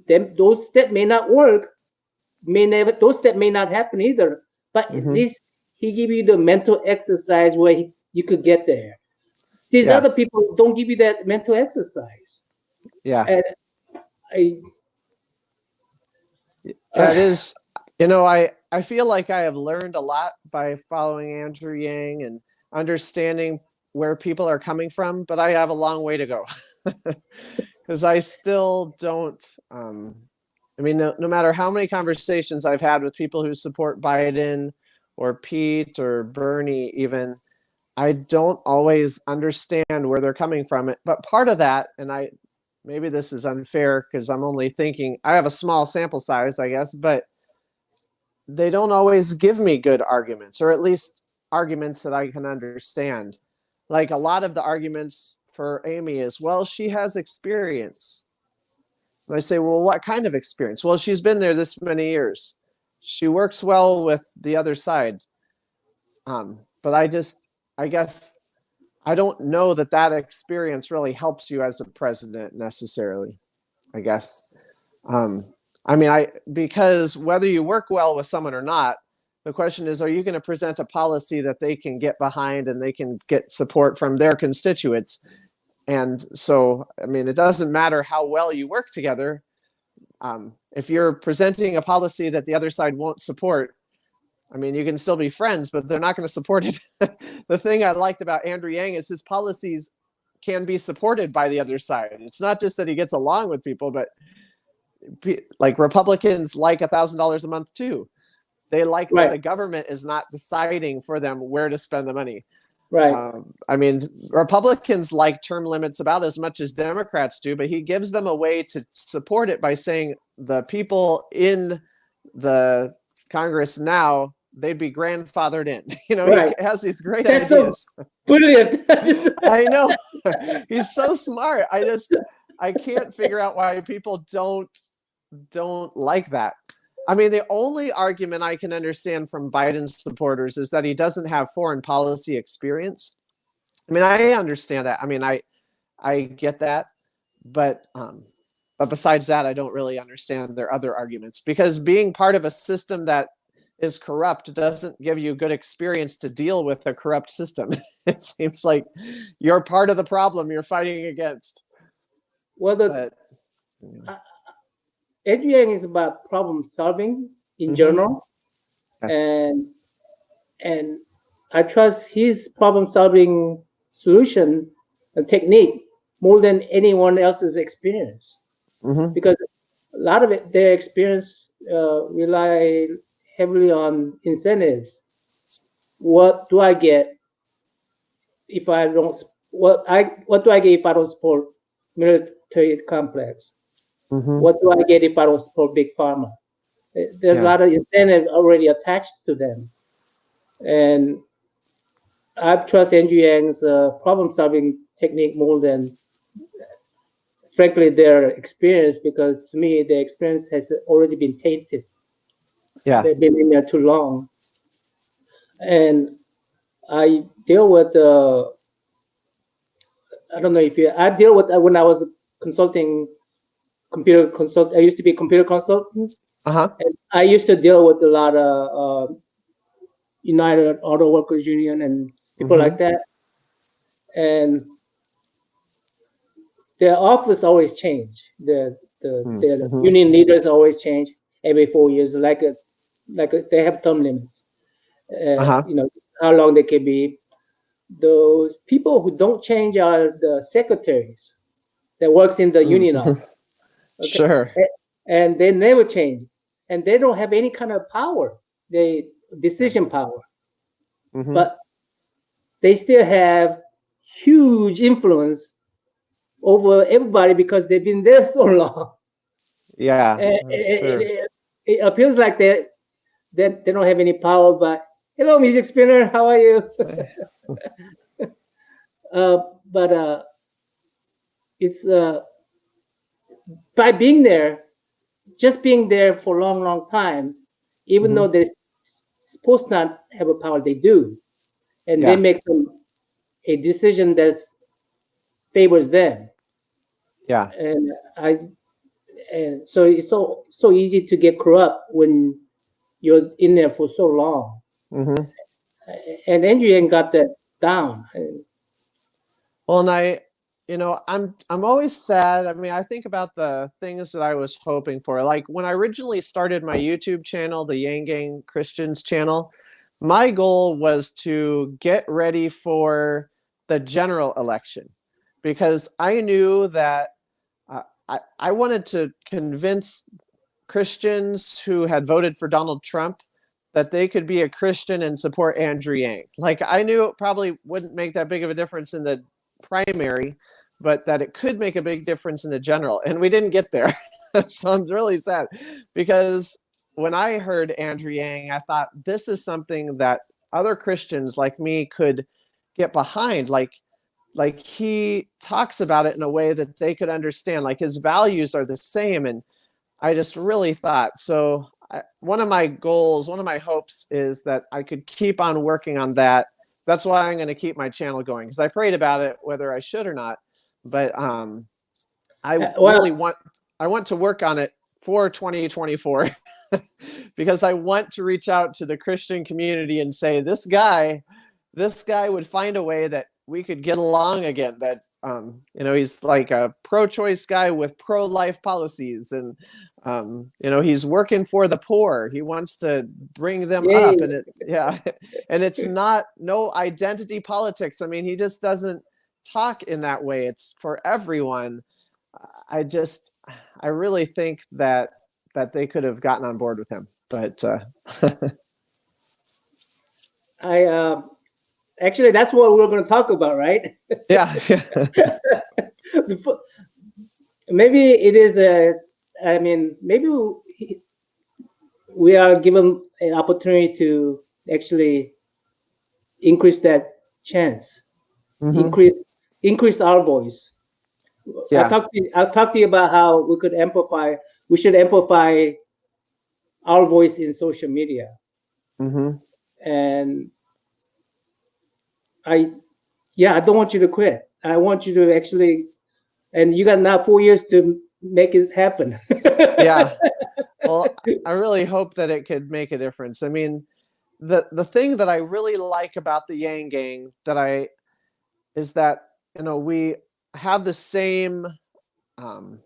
Then those steps may not work, may never those steps may not happen either. But at Mm-hmm. least he give you the mental exercise where you could get there. These Yeah. other people don't give you that mental exercise. Yeah. And I, Yeah. uh, It is. I feel like I have learned a lot by following Andrew Yang and understanding where people are coming from, but I have a long way to go because I still don't. I mean, no matter how many conversations I've had with people who support Biden or Pete or Bernie, even, I don't always understand where they're coming from. It, but part of that, and maybe this is unfair because I'm only thinking I have a small sample size, I guess, but they don't always give me good arguments, or at least arguments that I can understand. Like a lot of the arguments for Amy is, well, she has experience. And I say, well, what kind of experience? Well, she's been there this many years. She works well with the other side. But I guess, I don't know that that experience really helps you as a president necessarily. I guess. Um, I mean, because whether you work well with someone or not, the question is, are you going to present a policy that they can get behind and they can get support from their constituents? And so, I mean, it doesn't matter how well you work together. If you're presenting a policy that the other side won't support, I mean, you can still be friends, but they're not going to support it. The thing I liked about Andrew Yang is his policies can be supported by the other side. It's not just that he gets along with people, but like Republicans like $1,000 a month too. They like that right, the government is not deciding for them where to spend the money. right, I mean, Republicans like term limits about as much as Democrats do, but he gives them a way to support it by saying the people in the Congress now, they'd be grandfathered in. He right. has these great That's so ideas. brilliant. I know. He's so smart. I can't figure out why people don't like that. I mean, the only argument I can understand from Biden's supporters is that he doesn't have foreign policy experience. I mean, I understand that. I mean, I get that, but besides that, I don't really understand their other arguments, because being part of a system that is corrupt doesn't give you good experience to deal with a corrupt system. It seems like you're part of the problem you're fighting against. Well, But uh, engineering is about problem solving in mm-hmm. general, Yes. and and I trust his problem solving solution and technique more than anyone else's experience, Mm-hmm. because a lot of their experience rely heavily on incentives. What do I get if I don't? What do I get if I don't support military complex? Mm-hmm. What do I get if I don't support big pharma? There's a Yeah. lot of incentive already attached to them, and I trust Andrew Yang's problem-solving technique more than, frankly, their experience, because to me, their experience has already been tainted. Yeah. They've been in there too long. And I deal with, I don't know if you, I deal with, when I was consulting, computer consult, I used to be a computer consultant. Uh-huh. And I used to deal with a lot of United Auto Workers Union and people Mm-hmm. like that. And their office always change. The Mm-hmm. union leaders always change every 4 years, they have term limits. Uh-huh. You know how long they can be. Those people who don't change are the secretaries that works in the union Mm-hmm. office. Okay, Sure. and they never change, and they don't have any kind of power, they Yeah. decision power, Mm-hmm. but they still have huge influence over everybody because they've been there so long. Yeah, And sure. it appears like they don't have any power. But hello, music spinner, how are you? But it's by being there, just being there for a long, long time, even Mm-hmm. though they're supposed not have a power, they do, and they Yeah. make a decision that favors them. Yeah. And I and so it's so easy to get corrupt when you're in there for so long. Mm-hmm. And Andrew ain't got that down. Well, and I'm always sad. I mean, I think about the things that I was hoping for. Like when I originally started my YouTube channel, the Yang Gang Christians channel, my goal was to get ready for the general election because I knew that I wanted to convince Christians who had voted for Donald Trump that they could be a Christian and support Andrew Yang. Like I knew it probably wouldn't make that big of a difference in the primary, but that it could make a big difference in the general. And we didn't get there. So I'm really sad because when I heard Andrew Yang, I thought this is something that other Christians like me could get behind. Like he talks about it in a way that they could understand. Like his values are the same, and I just really thought so. One of my goals, one of my hopes is that I could keep on working on that. That's why I'm going to keep my channel going because I prayed about it whether I should or not. But I Well, really want to work on it for 2024 because I want to reach out to the Christian community and say this guy would find a way that we could get along again. That he's like a pro-choice guy with pro-life policies, and he's working for the poor. He wants to bring them up, yay. and and it's not no identity politics. I mean, he just doesn't talk in that way. It's for everyone. I really think that they could have gotten on board with him, but I actually that's what we're going to talk about, right? yeah. Before, maybe it is a. I mean, maybe we are given an opportunity to actually increase that chance, Hmm. increase increase our voice. Yeah. I'll talk to you about how we could amplify. We should amplify our voice in social media. Hmm. And I, yeah, I don't want you to quit. I want you to actually, and you got now 4 years to make it happen. Yeah. Well, I really hope that it could make a difference. I mean, the thing that I really like about the Yang Gang is that we have the um,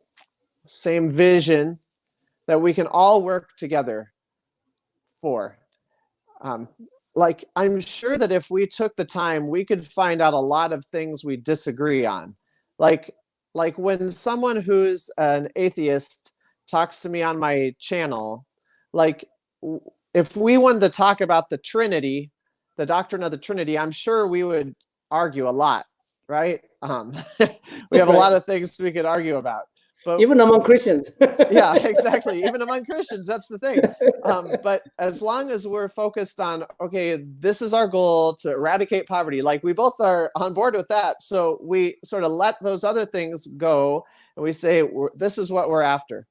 same vision that we can all work together for. Um, like I'm sure that if we took the time, we could find out a lot of things we disagree on. Like like when someone who's an atheist talks to me on my channel, like if we wanted to talk about the Trinity, the doctrine of the Trinity, I'm sure we would argue a lot, right? We have a Right. lot of things we could argue about. But Even among Christians. yeah, exactly. Even among Christians, that's the thing. But as long as we're focused on, okay, this is our goal to eradicate poverty, like we both are on board with that. So we sort of let those other things go and we say, this is what we're after.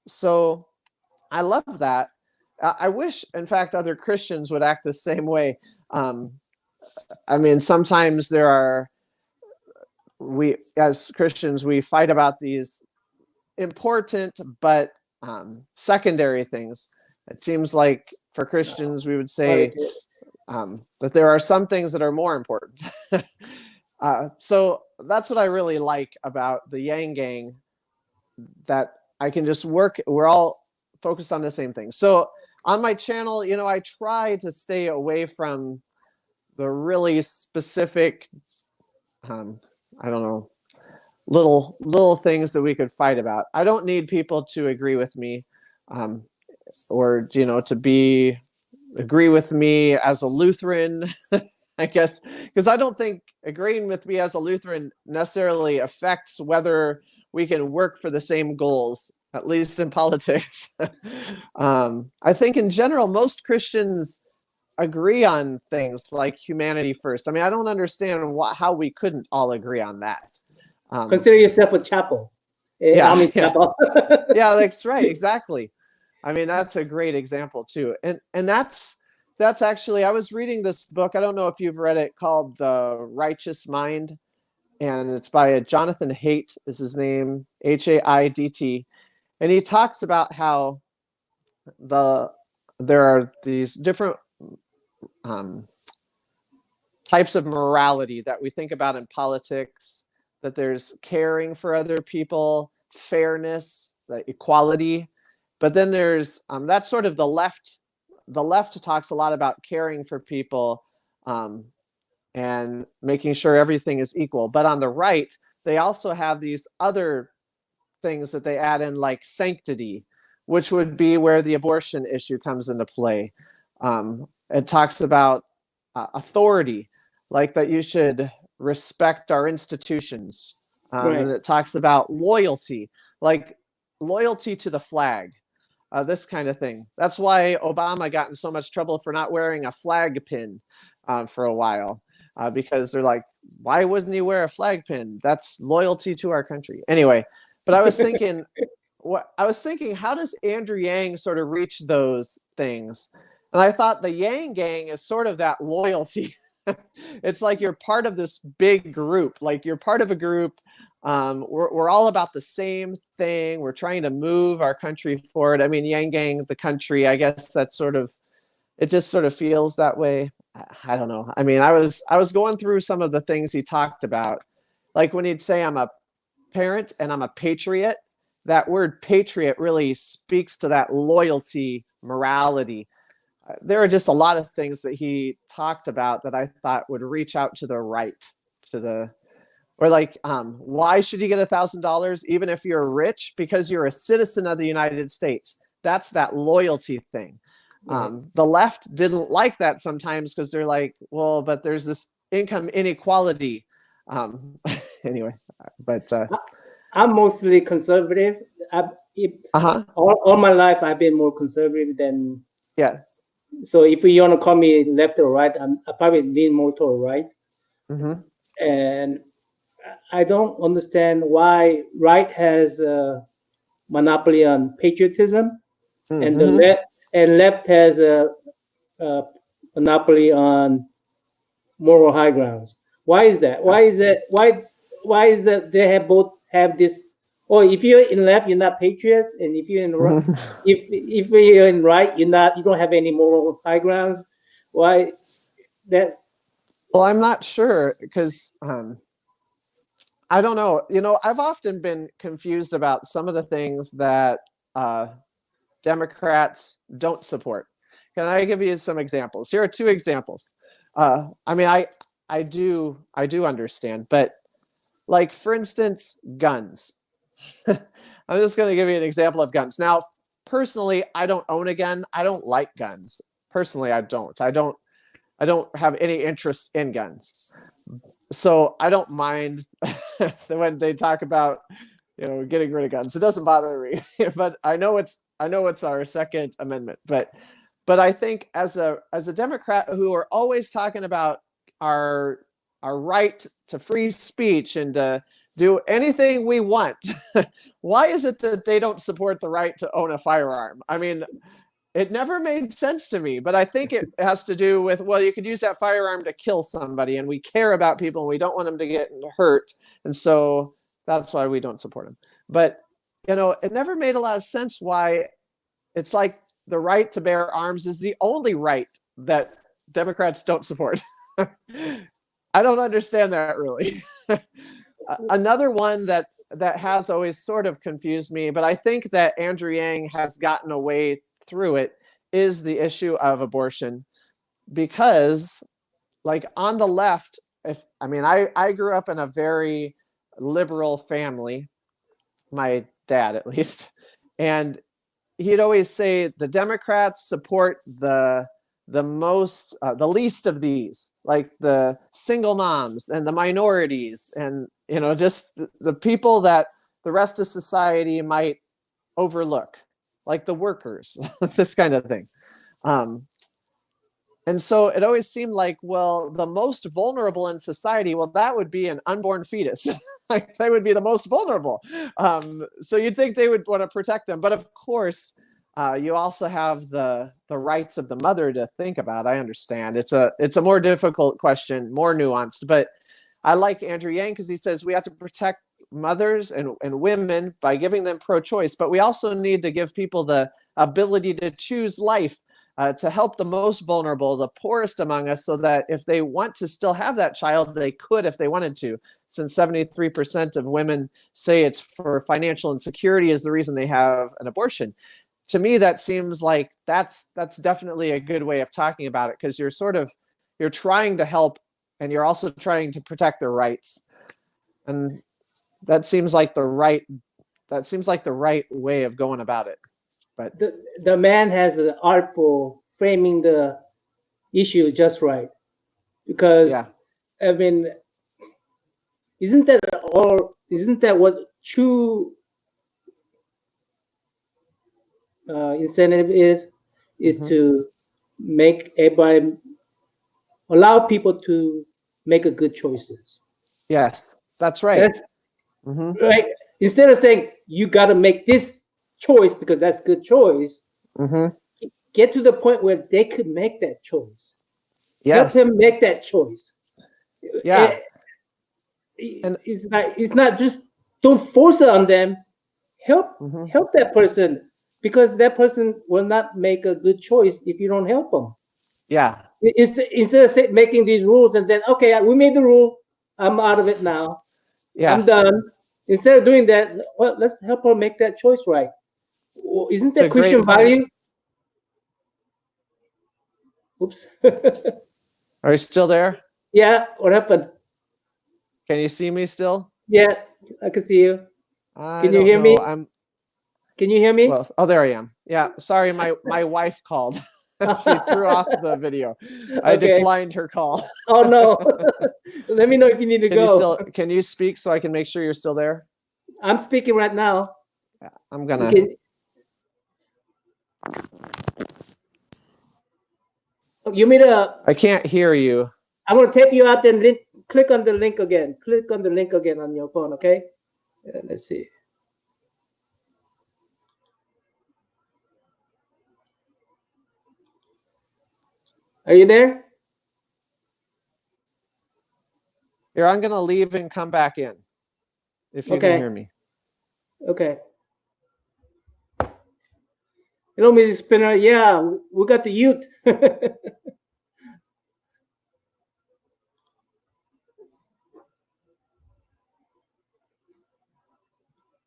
So I love that. I wish, in fact, other Christians would act the same way. I mean, sometimes we as Christians, we fight about these important but secondary things. It seems like for Christians, we would say that there are some things that are more important. So that's what I really like about the Yang Gang, that I can just work. We're all focused on the same thing. So on my channel, I try to stay away from the really specific, I don't know, little things that we could fight about. I don't need people to agree with me, or to agree with me as a Lutheran. I guess, because I don't think agreeing with me as a Lutheran necessarily affects whether we can work for the same goals, at least in politics. I think in general, most Christians agree on things like humanity first. I mean, I don't understand how we couldn't all agree on that. Consider yourself a chapel. Yeah, Chapel. yeah, that's right, exactly. I mean, that's a great example too, and that's actually, I was reading this book. I don't know if you've read it, called The Righteous Mind, and it's by Jonathan Haidt is his name, Haidt, and he talks about how there are these different types of morality that we think about in politics, that there's caring for other people, fairness, equality, but then there's that's sort of the left. The left talks a lot about caring for people, and making sure everything is equal. But on the right, they also have these other things that they add in, like sanctity, which would be where the abortion issue comes into play. It talks about authority, like that you should respect our institutions. Right. And it talks about loyalty, like loyalty to the flag, this kind of thing. That's why Obama got in so much trouble for not wearing a flag pin for a while, because they're like, why wouldn't he wear a flag pin? That's loyalty to our country. Anyway, but I was thinking, how does Andrew Yang sort of reach those things? And I thought the Yang Gang is sort of that loyalty. It's like you're part of this big group, like you're part of a group. We're all about the same thing. We're trying to move our country forward. I mean, Yang Gang, the country, I guess that's sort of, it just sort of feels that way. I don't know. I mean, I was going through some of the things he talked about, like when he'd say, I'm a parent and I'm a patriot. That word patriot really speaks to that loyalty, morality. There are just a lot of things that he talked about that I thought would reach out to the right, or like, why should you get $1,000 even if you're rich? Because you're a citizen of the United States. That's that loyalty thing. The left didn't like that sometimes, because they're like, well, but there's this income inequality. Anyway, but I'm mostly conservative. All my life, I've been more conservative than. Yeah. So if you want to call me left or right, I probably lean more toward right. Mm-hmm. And I don't understand why right has a monopoly on patriotism, and the left has a monopoly on moral high grounds. Why is that? Why is that they have both have this? Or if you're in left, you're not patriot, and if you're in right, if you're in right, you don't have any moral high grounds. Why that? Well, I'm not sure, because I don't know. I've often been confused about some of the things that Democrats don't support. Can I give you some examples? Here are two examples. I mean, I do understand, but like, for instance, guns. I'm just going to give you an example of guns. Now, personally, I don't own a gun. I don't like guns. Personally, I don't. I don't have any interest in guns. So I don't mind when they talk about, getting rid of guns. It doesn't bother me. But I know it's our Second Amendment. But I think as a Democrat, who are always talking about our right to free speech and to do anything we want, why is it that they don't support the right to own a firearm? I mean, it never made sense to me, but I think it has to do with, well, you could use that firearm to kill somebody, and we care about people and we don't want them to get hurt. And so that's why we don't support them. But, it never made a lot of sense why it's like the right to bear arms is the only right that Democrats don't support. I don't understand that really. Another one that has always sort of confused me, but I think that Andrew Yang has gotten away through it, is the issue of abortion. Because like on the left, I grew up in a very liberal family, my dad at least, and he'd always say the Democrats support the least of these, like the single moms and the minorities, and just the people that the rest of society might overlook, like the workers, this kind of thing. And so it always seemed like, well, the most vulnerable in society, well, that would be an unborn fetus. Like they would be the most vulnerable. So you'd think they would want to protect them. But of course, you also have the rights of the mother to think about. I understand. It's a more difficult question, more nuanced. But I like Andrew Yang because he says we have to protect mothers and women by giving them pro-choice. But we also need to give people the ability to choose life. To help the most vulnerable, the poorest among us, so that if they want to still have that child, they could if they wanted to. Since 73% of women say it's for financial insecurity is the reason they have an abortion. To me, that seems like that's definitely a good way of talking about it, because you're trying to help and you're also trying to protect their rights. And that seems like the right way of going about it. But the man has an art for framing the issue just right, because isn't that what true incentive is to make everybody, allow people to make a good choices. Yes, that's right. Right. Instead of saying you got to make this choice because that's good choice, get to the point where they could make that choice. Yes. Help him make that choice. Yeah. And it's not just don't force it on them. Help that person, because that person will not make a good choice if you don't help them. Yeah. Instead of making these rules and then, okay, we made the rule, I'm out of it now. Yeah. I'm done. Instead of doing that, well, let's help her make that choice right. Well, isn't that Christian value? Oops. Are you still there? Yeah. What happened? Can you see me still? Yeah, I can see you. Can you hear me? Can you hear me? Well, oh, there I am. Yeah. Sorry, my wife called. She threw off the video. I declined her call. Oh no. Let me know if you need to go. Can you speak so I can make sure you're still there? I'm speaking right now. Yeah, I'm gonna. You mean I can't hear you. I'm gonna take you out and click on the link again. Click on the link again on your phone, okay? Let's see. Are you there? Here, I'm gonna leave and come back in. If you can hear me. Okay. Hello, Mrs. Spinner. Yeah, we got the youth.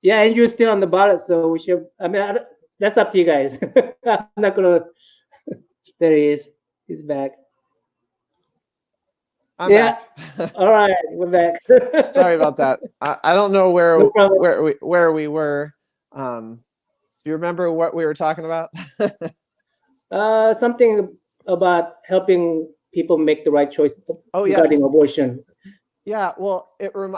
Yeah, Andrew's still on the ballot, so we should. That's up to you guys. I'm not gonna. There he is. He's back. I'm back. All right, we're back. Sorry about that. I don't know where we were. Do you remember what we were talking about? Something about helping people make the right choice regarding abortion. Yeah, well,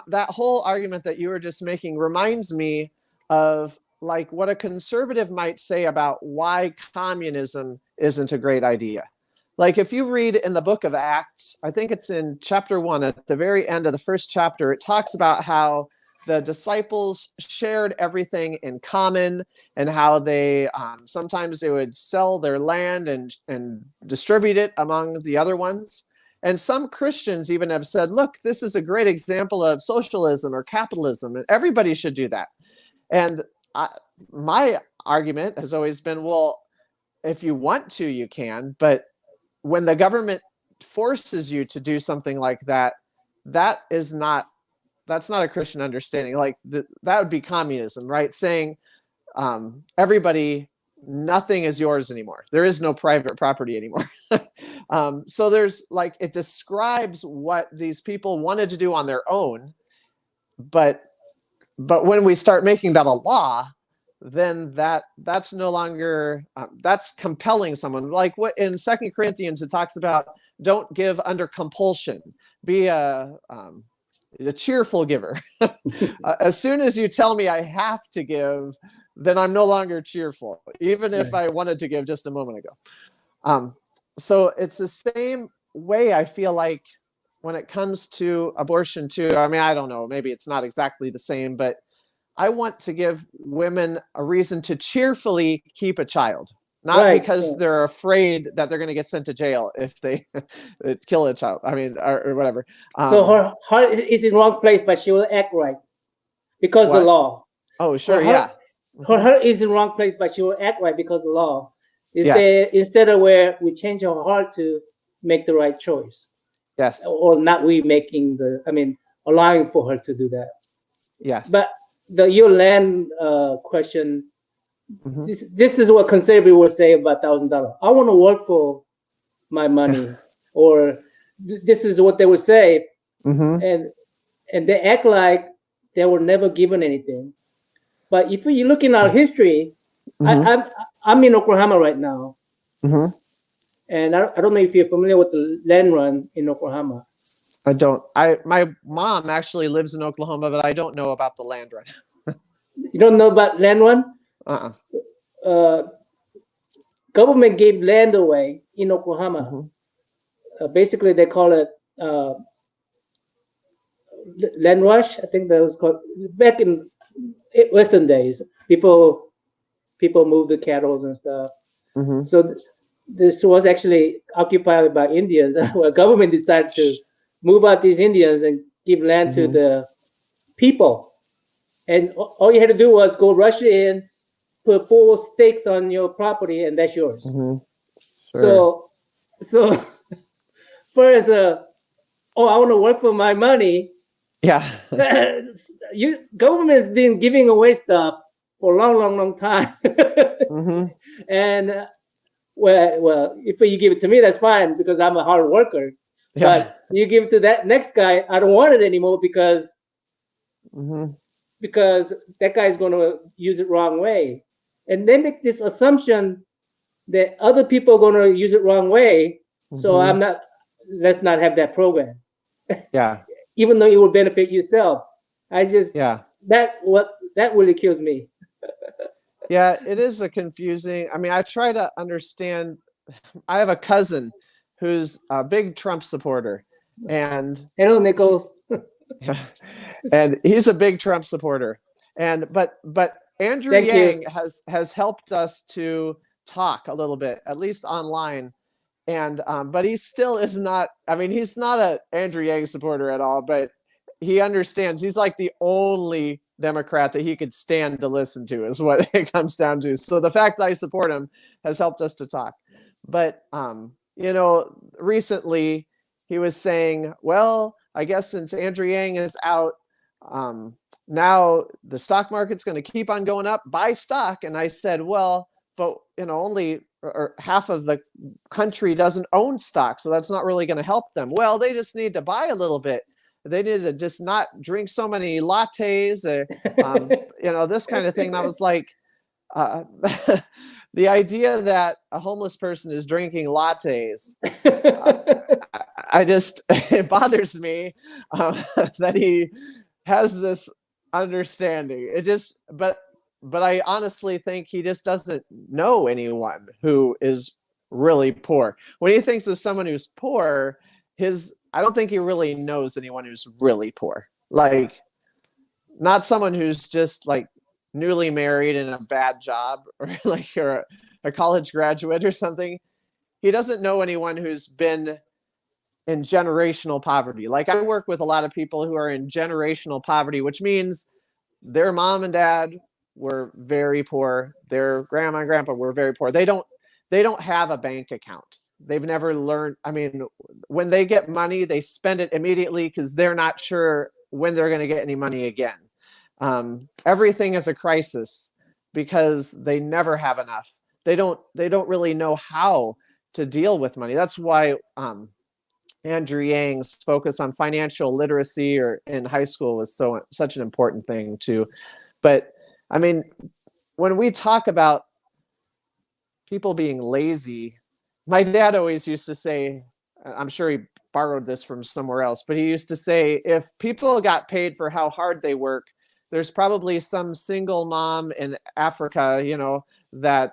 that whole argument that you were just making reminds me of like what a conservative might say about why communism isn't a great idea. Like if you read in the book of Acts, I think it's in chapter 1, at the very end of the first chapter, it talks about how the disciples shared everything in common, and how they sometimes they would sell their land and distribute it among the other ones. And some Christians even have said, look, this is a great example of socialism or capitalism, and everybody should do that. And my argument has always been, well, if you want to, you can, but when the government forces you to do something like that, that's not a Christian understanding. Like that would be communism, right? Saying everybody, nothing is yours anymore. There is no private property anymore. So there's like, it describes what these people wanted to do on their own, but when we start making that a law, then that's no longer that's compelling someone. Like what in 2 Corinthians it talks about, don't give under compulsion, be a cheerful giver. As soon as you tell me I have to give, then I'm no longer cheerful, even if I wanted to give just a moment ago. So it's the same way I feel like when it comes to abortion too. I mean, I don't know, maybe it's not exactly the same, but I want to give women a reason to cheerfully keep a child, not because they're afraid that they're going to get sent to jail if they kill a child. I mean, or whatever. So her heart is in the wrong place, but she will act right because the law. Oh, sure, her heart is in the wrong place, but she will act right because the law. Instead of where we change her heart to make the right choice. Yes. Or not allowing for her to do that. Yes. But your land question, this is what conservatives will say about $1,000. I want to work for my money, or this is what they would say, and they act like they were never given anything. But if you look in our history, I'm in Oklahoma right now, and I don't know if you're familiar with the land run in Oklahoma. I don't. My mom actually lives in Oklahoma, but I don't know about the land run. You don't know about land run? Government gave land away in Oklahoma. Basically, they call it land rush. I think that was called back in Western days, before people moved the cattle and stuff. So this was actually occupied by Indians. Well, government decided to move out these Indians and give land to the people. And all you had to do was go rush in, put 4 stakes on your property, and that's yours. Sure. So first, I want to work for my money. Yeah. Government's been giving away stuff for a long time. And well, if you give it to me, that's fine because I'm a hard worker. But you give it to that next guy, I don't want it anymore because that guy's going to use it wrong way. And they make this assumption that other people are going to use it wrong way. So let's not have that program. Yeah. Even though it will benefit yourself. That really kills me. Yeah, it is a confusing. I mean, I try to understand. I have a cousin who's a big Trump supporter, and hello, Nichols. And he's a big Trump supporter, but Andrew Yang has helped us to talk a little bit, at least online, and but he still is not. I mean, he's not a Andrew Yang supporter at all, but he understands. He's like the only Democrat that he could stand to listen to, is what it comes down to. So the fact that I support him has helped us to talk. But recently he was saying, well, I guess since Andrew Yang is out, now the stock market's going to keep on going up, buy stock. And I said, well, but only half of the country doesn't own stock, so that's not really going to help them. Well, they just need to buy a little bit. They need to just not drink so many lattes, this kind of thing. And I was like, the idea that a homeless person is drinking lattes, it bothers me that he has this understanding. But I honestly think he just doesn't know anyone who is really poor. When he thinks of someone who's poor, I don't think he really knows anyone who's really poor. Like, not someone who's just like newly married in a bad job or like you're a college graduate or something. He doesn't know anyone who's been in generational poverty. Like I work with a lot of people who are in generational poverty, which means their mom and dad were very poor. Their grandma and grandpa were very poor. They don't have a bank account. They've never learned. I mean, when they get money, they spend it immediately because they're not sure when they're going to get any money again. Everything is a crisis because they never have enough. They don't really know how to deal with money. That's why Andrew Yang's focus on financial literacy or in high school was such an important thing too. But I mean, when we talk about people being lazy, my dad always used to say, I'm sure he borrowed this from somewhere else, but he used to say, if people got paid for how hard they work, there's probably some single mom in Africa, that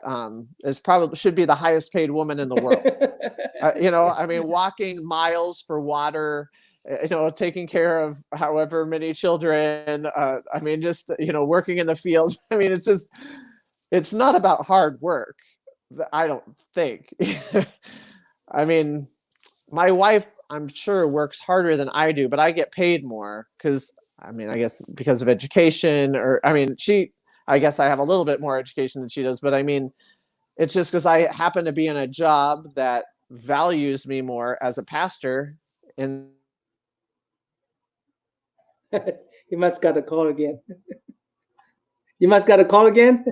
is probably should be the highest paid woman in the world. I mean, walking miles for water, taking care of however many children. I mean, just, working in the fields. I mean, it's not about hard work. I don't think. I mean, my wife, I'm sure, works harder than I do, but I get paid more because, I mean, I guess because of education, or, I mean, I guess I have a little bit more education than she does, but I mean, it's just because I happen to be in a job that values me more as a pastor. And You must got a call again. You must got a call again.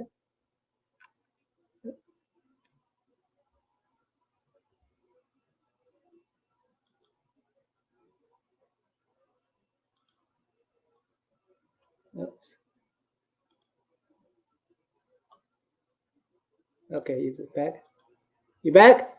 Oops. Okay, is it back? You back?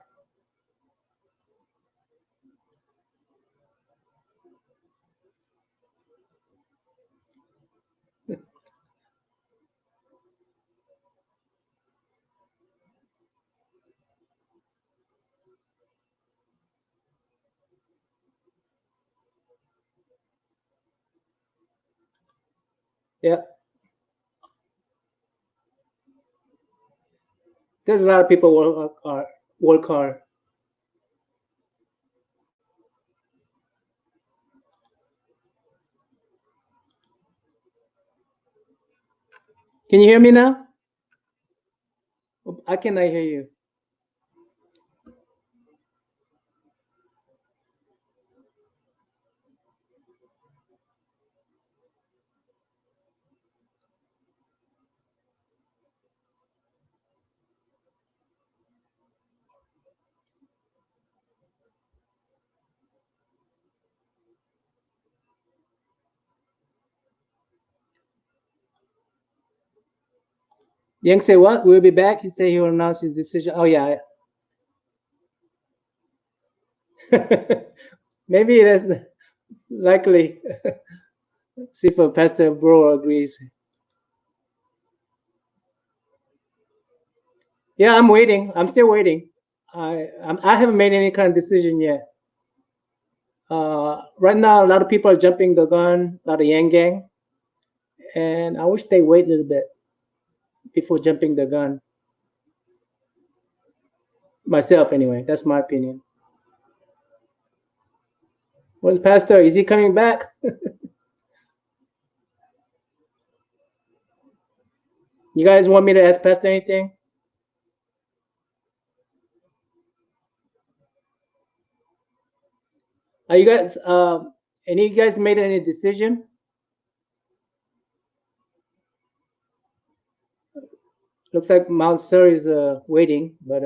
Yeah. There's a lot of people work hard. Can you hear me now? I cannot hear you. Yang say what? We'll be back. He say he will announce his decision. Oh yeah. Maybe that's likely. See if Pastor Bro agrees. Yeah, I'm waiting. I'm still waiting. I haven't made any kind of decision yet. Right now, a lot of people are jumping the gun, a lot of Yang gang, and I wish they wait a little bit before jumping the gun. Myself, anyway. That's my opinion. Where's Pastor? Is he coming back? You guys want me to ask Pastor anything? Are you guys? Any of you guys made any decision? Looks like Mount Sir is waiting, but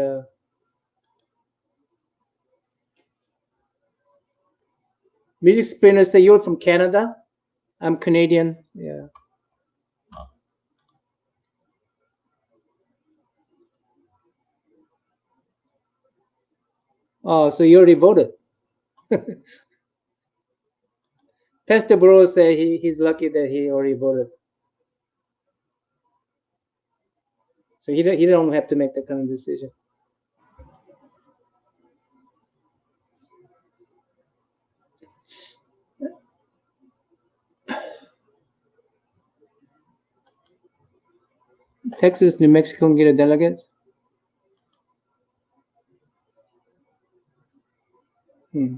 music spinner say you're from Canada. I'm Canadian. Yeah. Oh, so you already voted. Pastor Bro say he's lucky that he already voted, so he don't have to make that kind of decision. Texas, New Mexico can get a delegates? Hmm.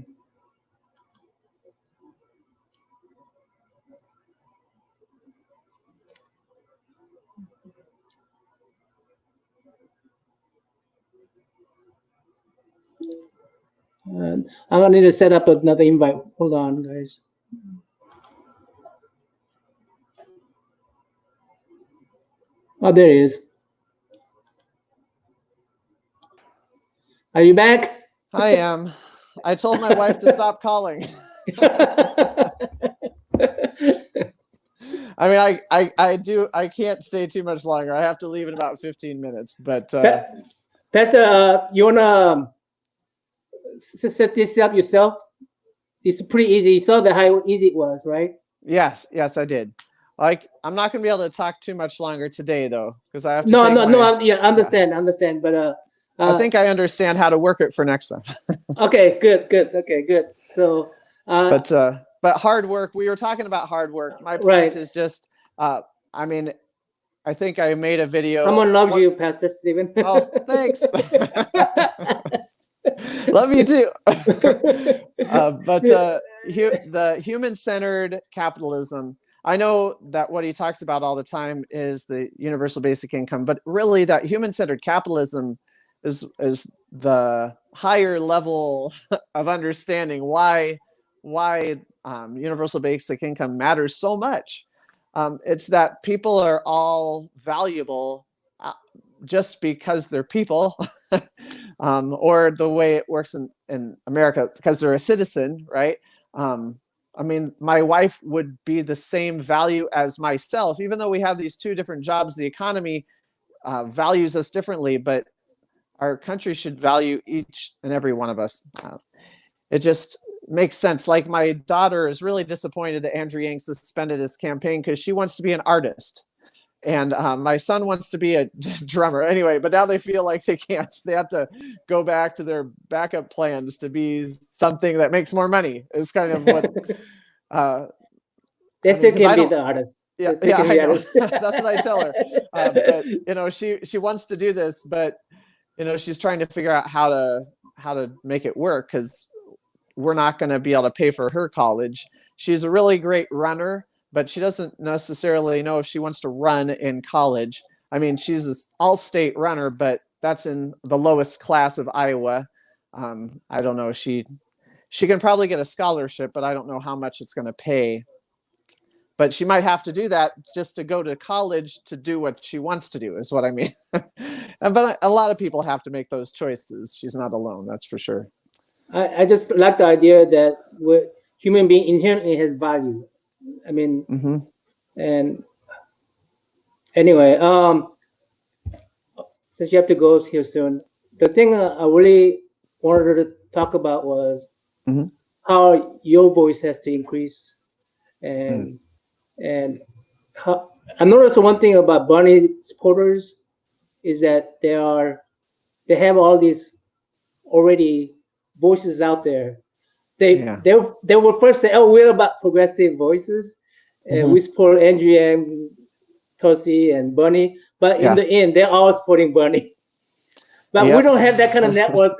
I'm gonna need to set up another invite. Hold on, guys. Oh, there he is. Are you back? I am. I told my wife to stop calling. I mean, I can't stay too much longer. I have to leave in about 15 minutes. But Pastor, you wanna set this up yourself? It's pretty easy. You saw how easy it was, right? yes, I did. I'm not going to be able to talk too much longer today, though, because I have to No, take no, my. no. Yeah, understand. But I think I understand how to work it for next time. okay, good. Okay, good. So, but hard work. We were talking about hard work. My point is just, I mean, I think I made a video. Someone loves you, Pastor Stephen. Oh, thanks. Love you too. The human-centered capitalism. I know that what he talks about all the time is the universal basic income, but really that human-centered capitalism is the higher level of understanding why universal basic income matters so much. It's that people are all valuable just because they're people, or the way it works in America, because they're a citizen, right? I mean, my wife would be the same value as myself, even though we have these two different jobs. The economy values us differently, but our country should value each and every one of us. It just makes sense. Like, my daughter is really disappointed that Andrew Yang suspended his campaign because she wants to be an artist. And my son wants to be a drummer anyway, but now they feel like they can't. They have to go back to their backup plans to be something that makes more money. It's kind of what they still can be the artist. Yeah, I know. That's what I tell her. But she wants to do this, but she's trying to figure out how to make it work, because we're not going to be able to pay for her college. She's a really great runner, but she doesn't necessarily know if she wants to run in college. I mean, she's an all-state runner, but that's in the lowest class of Iowa. I don't know. She can probably get a scholarship, but I don't know how much it's going to pay. But she might have to do that just to go to college to do what she wants to do, is what I mean. But a lot of people have to make those choices. She's not alone, that's for sure. I just like the idea that human being inherently has value. I mean, and anyway, since you have to go here soon, the thing I really wanted to talk about was how your voice has to increase, and how I noticed one thing about Bernie supporters is that they have all these already voices out there. They were first say, "Oh, we're about progressive voices. We support Andrew and Tosi and Bernie," but in the end, they're all supporting Bernie. But we don't have that kind of network.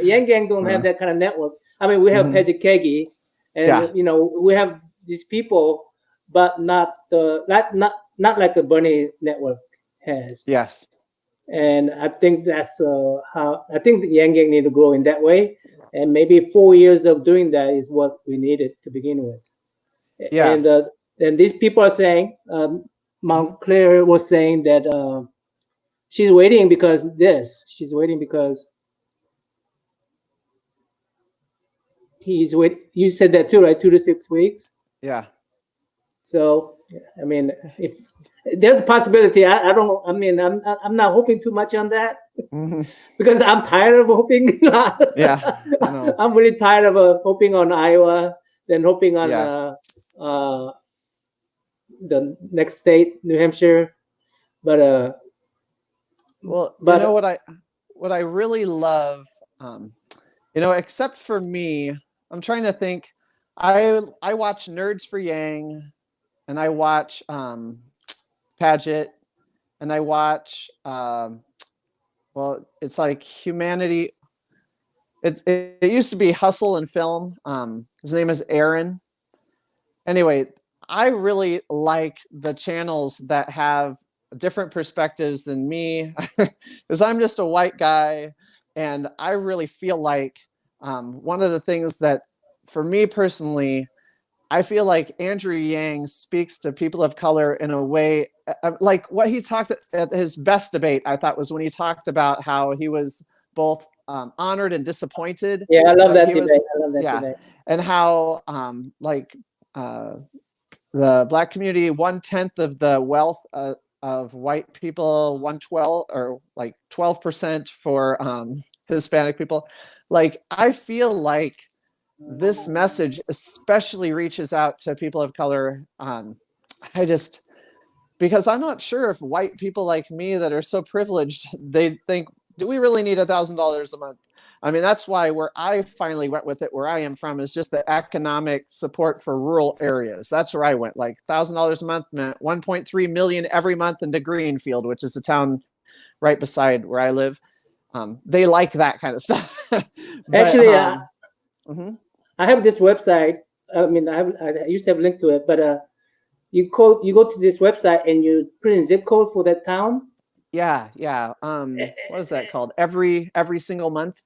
Yang Gang don't have that kind of network. I mean, we have Pejikegi, and we have these people, but not like a Bernie network has. Yes. And I think that's how I think the Yang Gang need to grow in that way. And maybe 4 years of doing that is what we needed to begin with. Yeah. And these people are saying, Montclair was saying that she's waiting because she's waiting because you said that too, right? 2 to 6 weeks. Yeah. So, I mean, if there's a possibility, I don't. I mean, I'm not hoping too much on that because I'm tired of hoping. Yeah, I'm really tired of hoping on Iowa, then hoping on the next state, New Hampshire. But what I really love, except for me, I'm trying to think. I watch Nerds for Yang, and I watch Paget, and I watch. Well, it's like Humanity. It used to be Hustle and Film. His name is Aaron. Anyway, I really like the channels that have different perspectives than me, because I'm just a white guy, and I really feel like one of the things that, for me personally, I feel like Andrew Yang speaks to people of color in a way, like what he talked at his best debate, I thought, was when he talked about how he was both honored and disappointed Yeah, I love that that he debate. was, I love that yeah, debate. and how like the Black community, 1/10 of the wealth of white people, 1/12 or like 12% for Hispanic people. Like, I feel like this message especially reaches out to people of color. I just, because I'm not sure if white people like me that are so privileged, they think, do we really need $1,000 a month? I mean, that's why where I finally went with it, where I am from, is just the economic support for rural areas. That's where I went. Like $1,000 a month meant 1.3 million every month into Greenfield, which is a town right beside where I live. They like that kind of stuff. But Actually, mhm. I have this website. I mean, I used to have a link to it, but you go to this website and you put in zip code for that town. Yeah, yeah. What is that called? Every single month?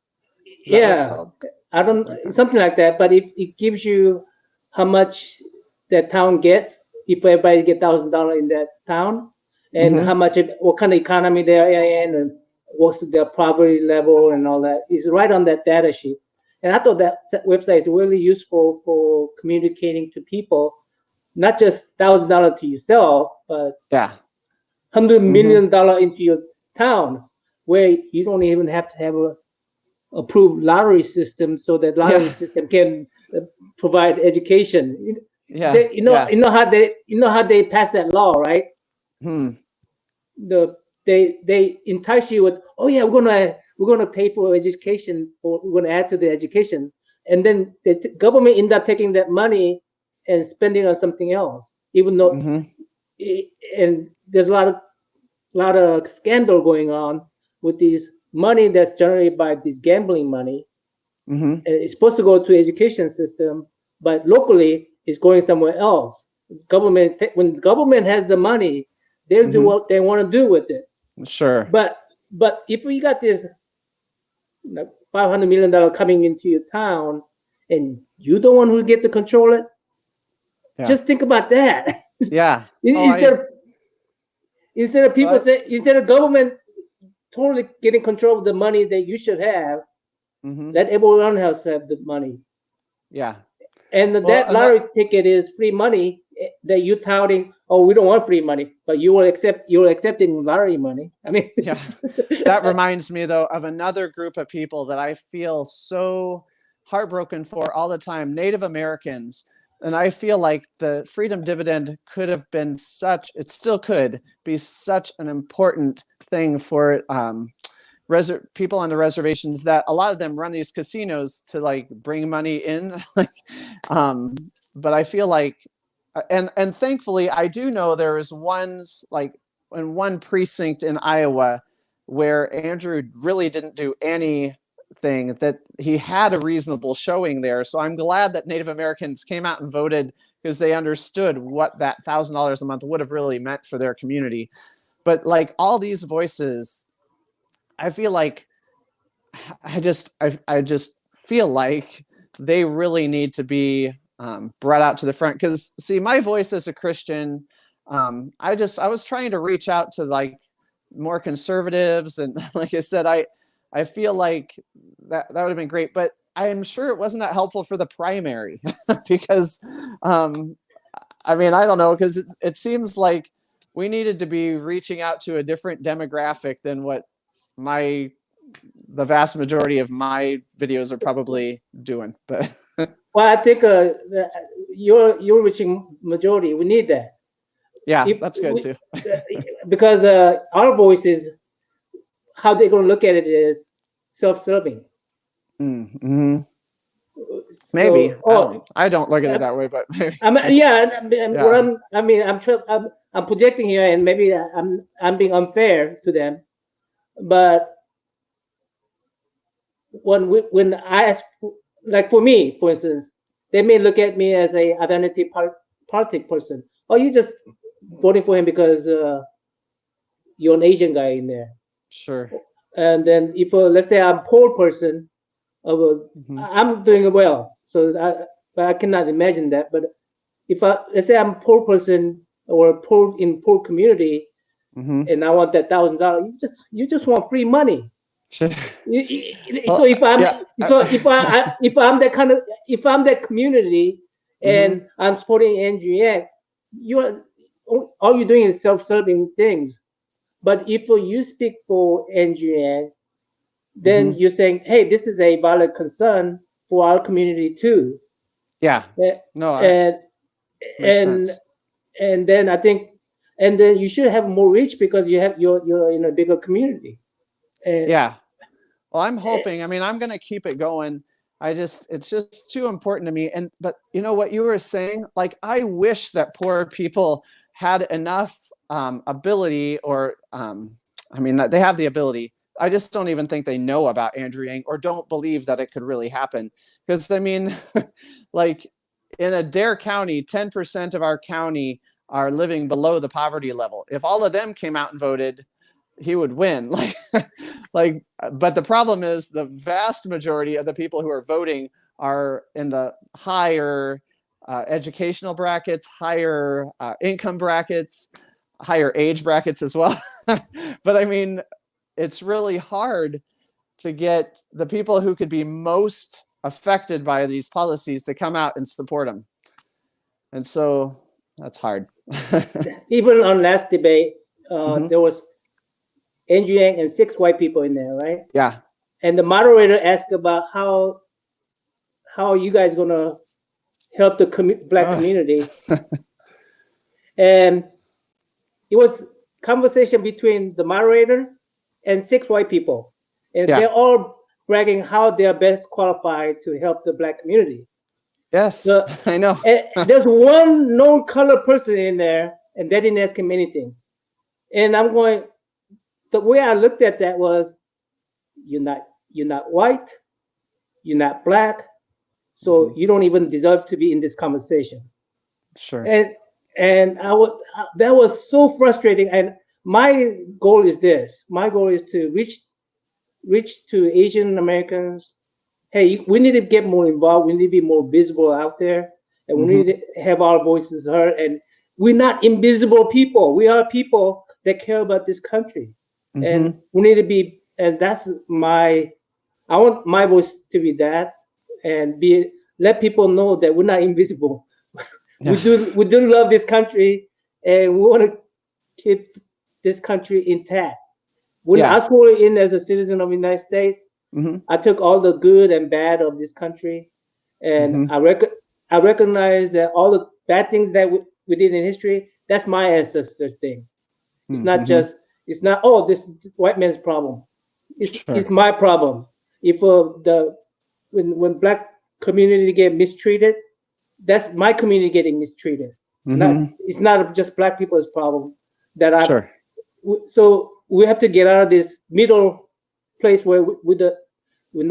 Is that what it's Yeah, called? I don't, Something like that. something like that. But if it gives you how much that town gets, if everybody get $1,000 in that town, and Mm-hmm. how much what kind of economy they're in, and what's their poverty level and all that is right on that data sheet. And I thought that website is really useful for communicating to people, not just $1,000 to yourself, but Yeah. Mm-hmm. $100 million into your town, where you don't even have to have a approved lottery system, so that Yeah. lottery system can provide education. Yeah. Yeah. You know how they passed that law, right? Hmm. They entice you with, oh yeah, we're gonna pay for education, or we're gonna add to the education, and then the government end up taking that money and spending on something else, even though, Mm-hmm. and there's a lot of scandal going on with these money that's generated by this gambling money. Mm-hmm. It's supposed to go to education system, but locally it's going somewhere else. Government, when government has the money, they'll do Mm-hmm. what they want to do with it. Sure. But if we got this, $500 million coming into your town, and you the one who get to control it, Yeah. just think about that. Yeah. Oh, instead of people I say, instead of government totally getting control of the money that you should have, mm-hmm. let everyone else have the money. Yeah. And Well, that lottery ticket is free money, that you touting. Oh, we don't want free money, but you're accepting lottery money. I mean, yeah. That reminds me though of another group of people that I feel so heartbroken for all the time, Native Americans. And I feel like the freedom dividend could have been such, it still could be such an important thing for people on the reservations, that a lot of them run these casinos to like bring money in. Like, um, but I feel like, and thankfully, I do know there is one, like, in one precinct in Iowa where Andrew really didn't do anything, that he had a reasonable showing there. So I'm glad that Native Americans came out and voted, because they understood what that $1,000 a month would have really meant for their community. But like all these voices, I feel like I just feel like they really need to be brought out to the front. Because see, my voice as a Christian, I was trying to reach out to like more conservatives, and like I said, I feel like that would have been great, but I am sure it wasn't that helpful for the primary. Because um, I mean, I don't know, because it seems like we needed to be reaching out to a different demographic than what my the vast majority of my videos are probably doing. But well, I think you're reaching majority. We need that. yeah, If that's good we, too. because our voices, how they're going to look at it is self-serving. Mm-hmm. Maybe. So, oh, I don't look at it that way, but maybe. yeah, what Yeah. I'm projecting here, and maybe I'm being unfair to them, but when I ask, like for me, for instance, they may look at me as a identity politic person. Oh, you just voting for him because you're an Asian guy in there. Sure. And then if let's say I'm a poor person, well, Hmm. I'm doing well. So but I cannot imagine that. But if let's say I'm a poor person or poor in poor community, Hmm. and I want that $1,000, you just want free money. Sure. So Well, yeah. if I'm that community Hmm. and I'm supporting NGN, you're all you're doing is self-serving things. But if you speak for NGN, then Hmm. you're saying, hey, this is a valid concern for our community too. Yeah. Eh, No, and makes and sense. and then I think, and then you should have more reach because you're in a bigger community. And Yeah. Well, I'm hoping. I mean, I'm going to keep it going. It's just too important to me. And, but you know what you were saying? Like, I wish that poor people had enough ability or, I mean, they have the ability. I just don't even think they know about Andrew Yang or don't believe that it could really happen. Because, I mean, like in Adair County, 10% of our county are living below the poverty level. If all of them came out and voted, he would win. Like, but the problem is the vast majority of the people who are voting are in the higher educational brackets, higher income brackets, higher age brackets as well. But I mean, it's really hard to get the people who could be most affected by these policies to come out and support them. And so that's hard. even on last debate, Hmm. there was NGN and 6 white people in there, right? Yeah. And the moderator asked about how are you guys gonna help the black Ugh. community, and it was conversation between the moderator and 6 white people, and Yeah. they're all bragging how they're best qualified to help the black community. Yes, So I know. there's one known color person in there, and they didn't ask him anything. And I'm going. The way I looked at that was, you're not white, you're not black, so Mhm. you don't even deserve to be in this conversation. Sure. And I was that was so frustrating. And my goal is this: my goal is to reach to Asian Americans. Hey, we need to get more involved. We need to be more visible out there, and we need Hmm. to have our voices heard. And we're not invisible people. We are people that care about this country, and Hmm. we need to be. And that's my. I want my voice to be that, and be let people know that we're not invisible. Yeah. We do love this country, and we want to keep this country intact. When Yeah. I swore in as a citizen of the United States, Hmm. I took all the good and bad of this country, and Hmm. I recognize that all the bad things that we did in history, that's my ancestors' thing. It's not Hmm. just it's not, oh, this white man's problem. It's Sure. my problem. If the when black community get mistreated, that's my community getting mistreated. Not Hmm. It's not just black people's problem that I. Sure. So we have to get out of this middle place where we're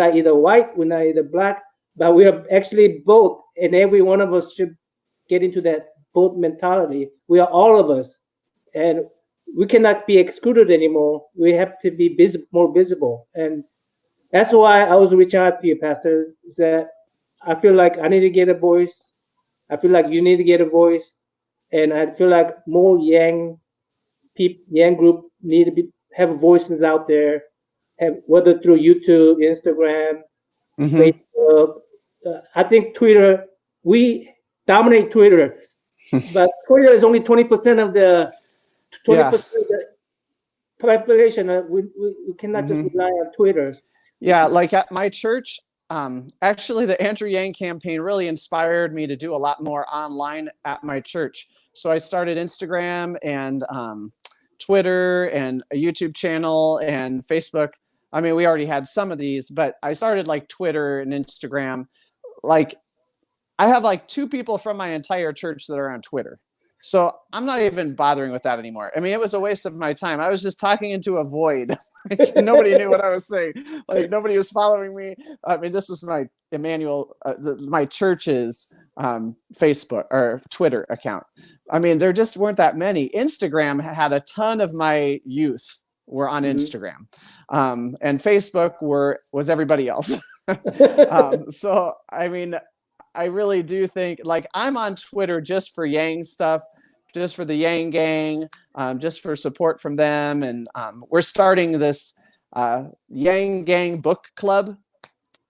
not either white, we're not either black, but we are actually both, and every one of us should get into that both mentality. We are all of us, and we cannot be excluded anymore. We have to be more visible, and that's why I was reaching out to you, Pastor. That I feel like I need to get a voice. I feel like you need to get a voice, and I feel like more young group need to have voices out there, whether through YouTube, Instagram, Hmm. Facebook. I think Twitter, we dominate Twitter, but Twitter is only 20% of the Yeah. 20% of the population. We cannot just Hmm. rely on Twitter. Yeah. Like at my church, actually, the Andrew Yang campaign really inspired me to do a lot more online at my church. So I started Instagram and Twitter and a YouTube channel and Facebook. I mean, we already had some of these, but I started like Twitter and Instagram. Like I have like 2 people from my entire church that are on Twitter. So I'm not even bothering with that anymore. I mean, it was a waste of my time. I was just talking into a void. Like, nobody knew what I was saying. Like, nobody was following me. I mean, this was my my church's Facebook or Twitter account. I mean, there just weren't that many. Instagram had a ton of my youth were on Instagram, and Facebook was everybody else. So I mean, I really do think, like, I'm on Twitter just for Yang stuff, just for the Yang gang, just for support from them. And we're starting this Yang gang book club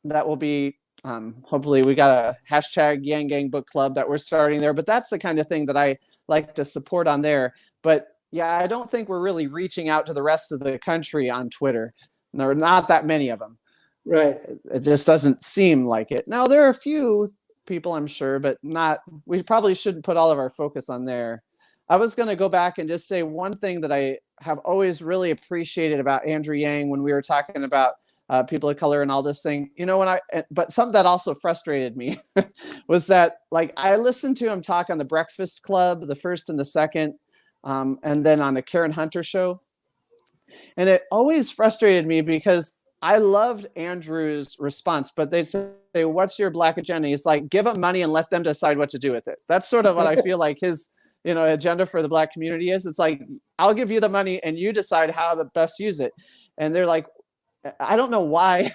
that will be, hopefully we got a hashtag Yang gang book club that we're starting there. But that's the kind of thing that I like to support on there. But yeah, I don't think we're really reaching out to the rest of the country on Twitter. There are not that many of them. Right. It just doesn't seem like it. Now, there are a few people, I'm sure, but not, we probably shouldn't put all of our focus on there. I was going to go back and just say one thing that I have always really appreciated about Andrew Yang when we were talking about people of color and all this thing, but something that also frustrated me was that, like, I listened to him talk on the Breakfast Club, the first and the second, and then on the Karen Hunter show. And it always frustrated me because I loved Andrew's response, but they'd say, what's your Black agenda? He's like, give them money and let them decide what to do with it. That's sort of what I feel like his, agenda for the Black community is. It's like, I'll give you the money and you decide how to best use it. And they're like, I don't know why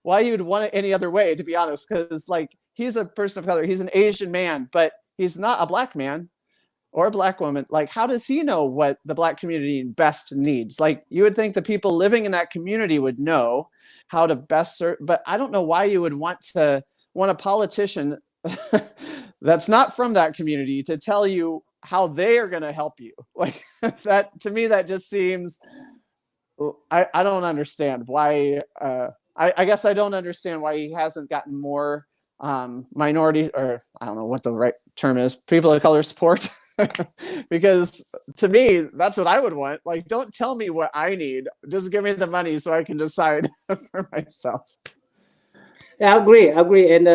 you'd want it any other way, to be honest, because, like, he's a person of color. He's an Asian man, but he's not a Black man or a Black woman. Like, how does he know what the Black community best needs? Like, you would think the people living in that community would know how to best serve, but I don't know why you would want a politician that's not from that community to tell you how they are going to help you. Like, that, to me, that just seems, I don't understand why. I guess I don't understand why he hasn't gotten more minority, or I don't know what the right term is, people of color support. Because to me, that's what I would want. Like, don't tell me what I need. Just give me the money so I can decide for myself. Yeah, I agree. And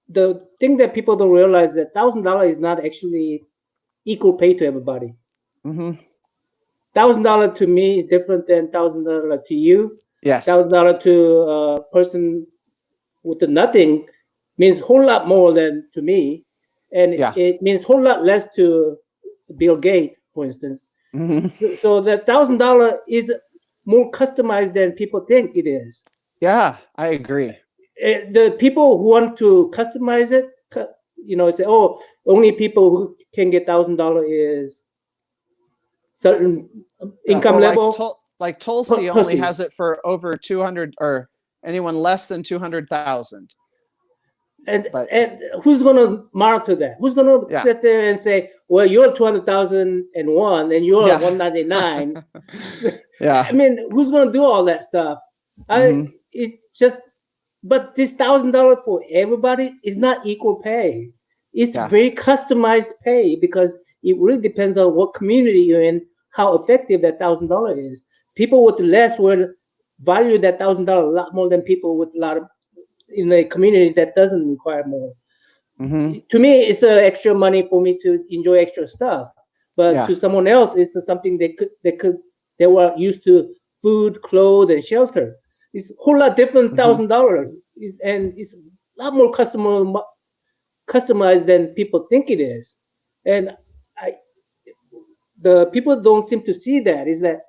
the thing that people don't realize that $1,000 is not actually equal pay to everybody. $1,000 to me is different than $1,000 to you. Yes. $1,000 to a person with nothing means a whole lot more than to me. And it means a whole lot less to Bill Gates, for instance. So the $1,000 is more customized than people think it is. Yeah, I agree. The people who want to customize it, say, oh, only people who can get $1,000 is certain income level. Like Tulsi only has it for over 200, or anyone less than 200,000. And who's going to monitor that? Who's going to sit there and say, well, you're 200,001 and you're 199? Yeah. I mean, who's going to do all that stuff? It's just, but this $1,000 for everybody is not equal pay. It's very customized pay because it really depends on what community you're in, how effective that $1,000 is. People with less will value that $1,000 a lot more than people with a lot of, in a community that doesn't require more. To me, it's extra money for me to enjoy extra stuff, but to someone else, it's something they were used to: food, clothes, and shelter. It's a whole lot different $1,000, and it's a lot more customized than people think it is. And the people don't seem to see that is that,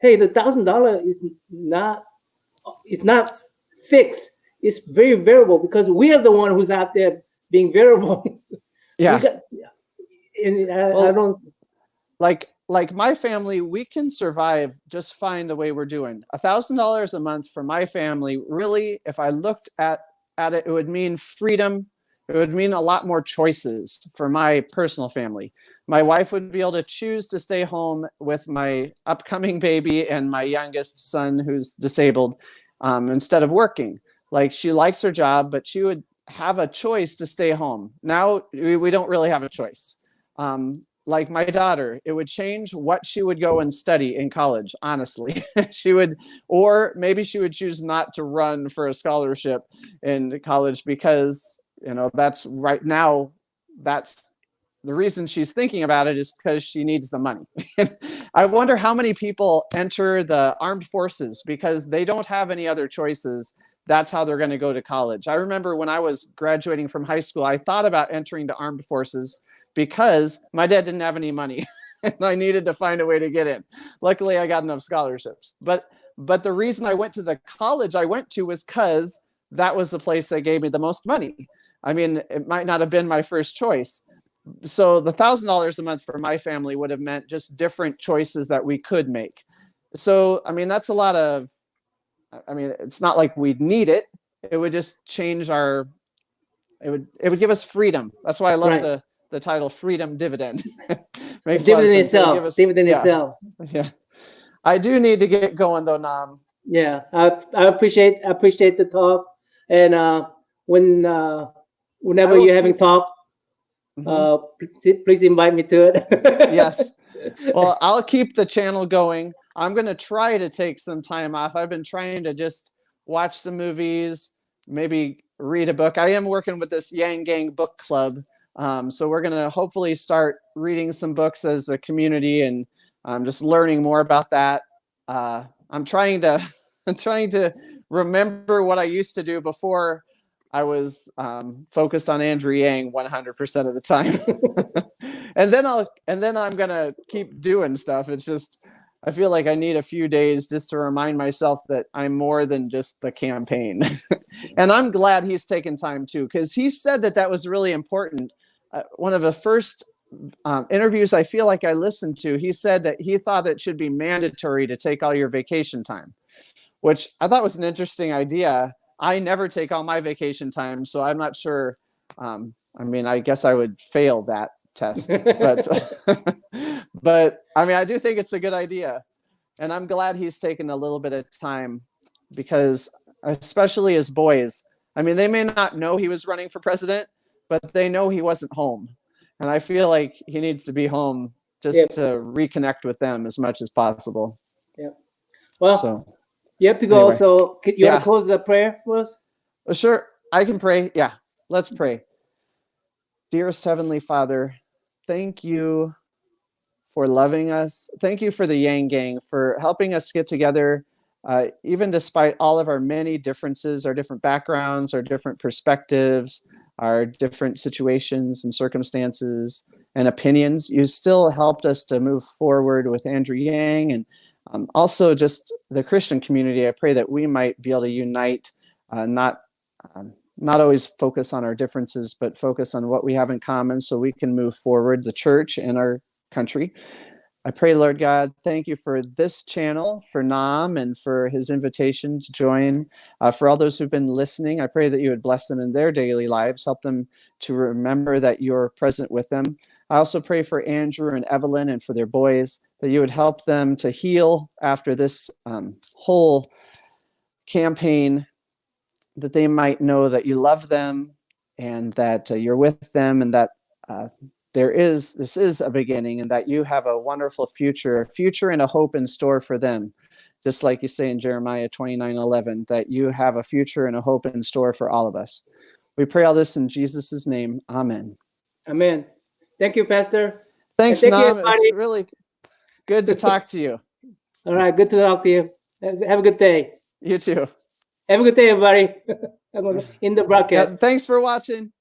hey, the $1,000 is not fixed. It's very variable because we are the one who's out there being variable. I don't like my family. We can survive just fine the way we're doing. $1,000 a month for my family, really, if I looked at it, it would mean freedom. It would mean a lot more choices for my personal family. My wife would be able to choose to stay home with my upcoming baby and my youngest son who's disabled, instead of working. Like, she likes her job, but she would have a choice to stay home. Now we don't really have a choice. Like my daughter, it would change what she would go and study in college, honestly. She would, or maybe she would choose not to run for a scholarship in college because that's right now, that's the reason she's thinking about it, is because she needs the money. I wonder how many people enter the armed forces because they don't have any other choices. That's how they're going to go to college. I remember when I was graduating from high school, I thought about entering the armed forces because my dad didn't have any money and I needed to find a way to get in. Luckily, I got enough scholarships. But the reason I went to the college I went to was because that was the place that gave me the most money. I mean, it might not have been my first choice. So the $1,000 a month for my family would have meant just different choices that we could make. So, I mean, that's a lot of, I mean, it's not like we'd need it. It would just change our, it would give us freedom. That's why I love Right. the title Freedom Dividend. Makes a lot of Dividend sense. It would give itself. us, Dividend yeah, itself. yeah. I do need to get going though, Nam. Yeah. I appreciate the talk. And when I whenever will you're having keep, talk, mhm, please invite me to it. yes. Well, I'll keep the channel going. I'm going to try to take some time off. I've been trying to just watch some movies, maybe read a book. I am working with this Yang Gang book club. So we're going to hopefully start reading some books as a community and just learning more about that. I'm trying to I'm trying to remember what I used to do before I was focused on Andrew Yang 100% of the time. and then I'm gonna keep doing stuff. It's just I feel like I need a few days just to remind myself that I'm more than just the campaign. And I'm glad he's taken time too, because he said that that was really important. One of the first interviews I feel like I listened to, he said that he thought it should be mandatory to take all your vacation time, which I thought was an interesting idea. I never take all my vacation time, so I'm not sure. I mean, I guess I would fail that test, but but I mean, I do think it's a good idea, and I'm glad he's taken a little bit of time because, especially as boys, I mean, they may not know he was running for president, but they know he wasn't home, and I feel like he needs to be home just Yep. to reconnect with them as much as possible. Yep. Well, So you have to go. anyway, So you want to yeah. close the prayer for us? Sure, I can pray. Yeah, let's pray. Dearest Heavenly Father, thank you for loving us. Thank you for the Yang Gang, for helping us get together, even despite all of our many differences, our different backgrounds, our different perspectives, our different situations and circumstances and opinions. You still helped us to move forward with Andrew Yang and also just the Christian community. I pray that we might be able to unite, not always focus on our differences, but focus on what we have in common so we can move forward, the church and our country. I pray, Lord God, thank you for this channel, for Nam, and for his invitation to join. For all those who've been listening, I pray that you would bless them in their daily lives, help them to remember that you're present with them. I also pray for Andrew and Evelyn and for their boys, that you would help them to heal after this whole campaign, that they might know that you love them and that you're with them, and that this is a beginning, and that you have a wonderful future, a future and a hope in store for them. Just like you say in Jeremiah 29:11, that you have a future and a hope in store for all of us. We pray all this in Jesus' name. Amen. Amen. Thank you, Pastor. And Thanks, thank you, Nam. It's everybody. really good to talk to you. All right. Good to talk to you. Have a good day. You too. Have a good day, everybody. I'm going to end the Yeah, broadcast. thanks for watching.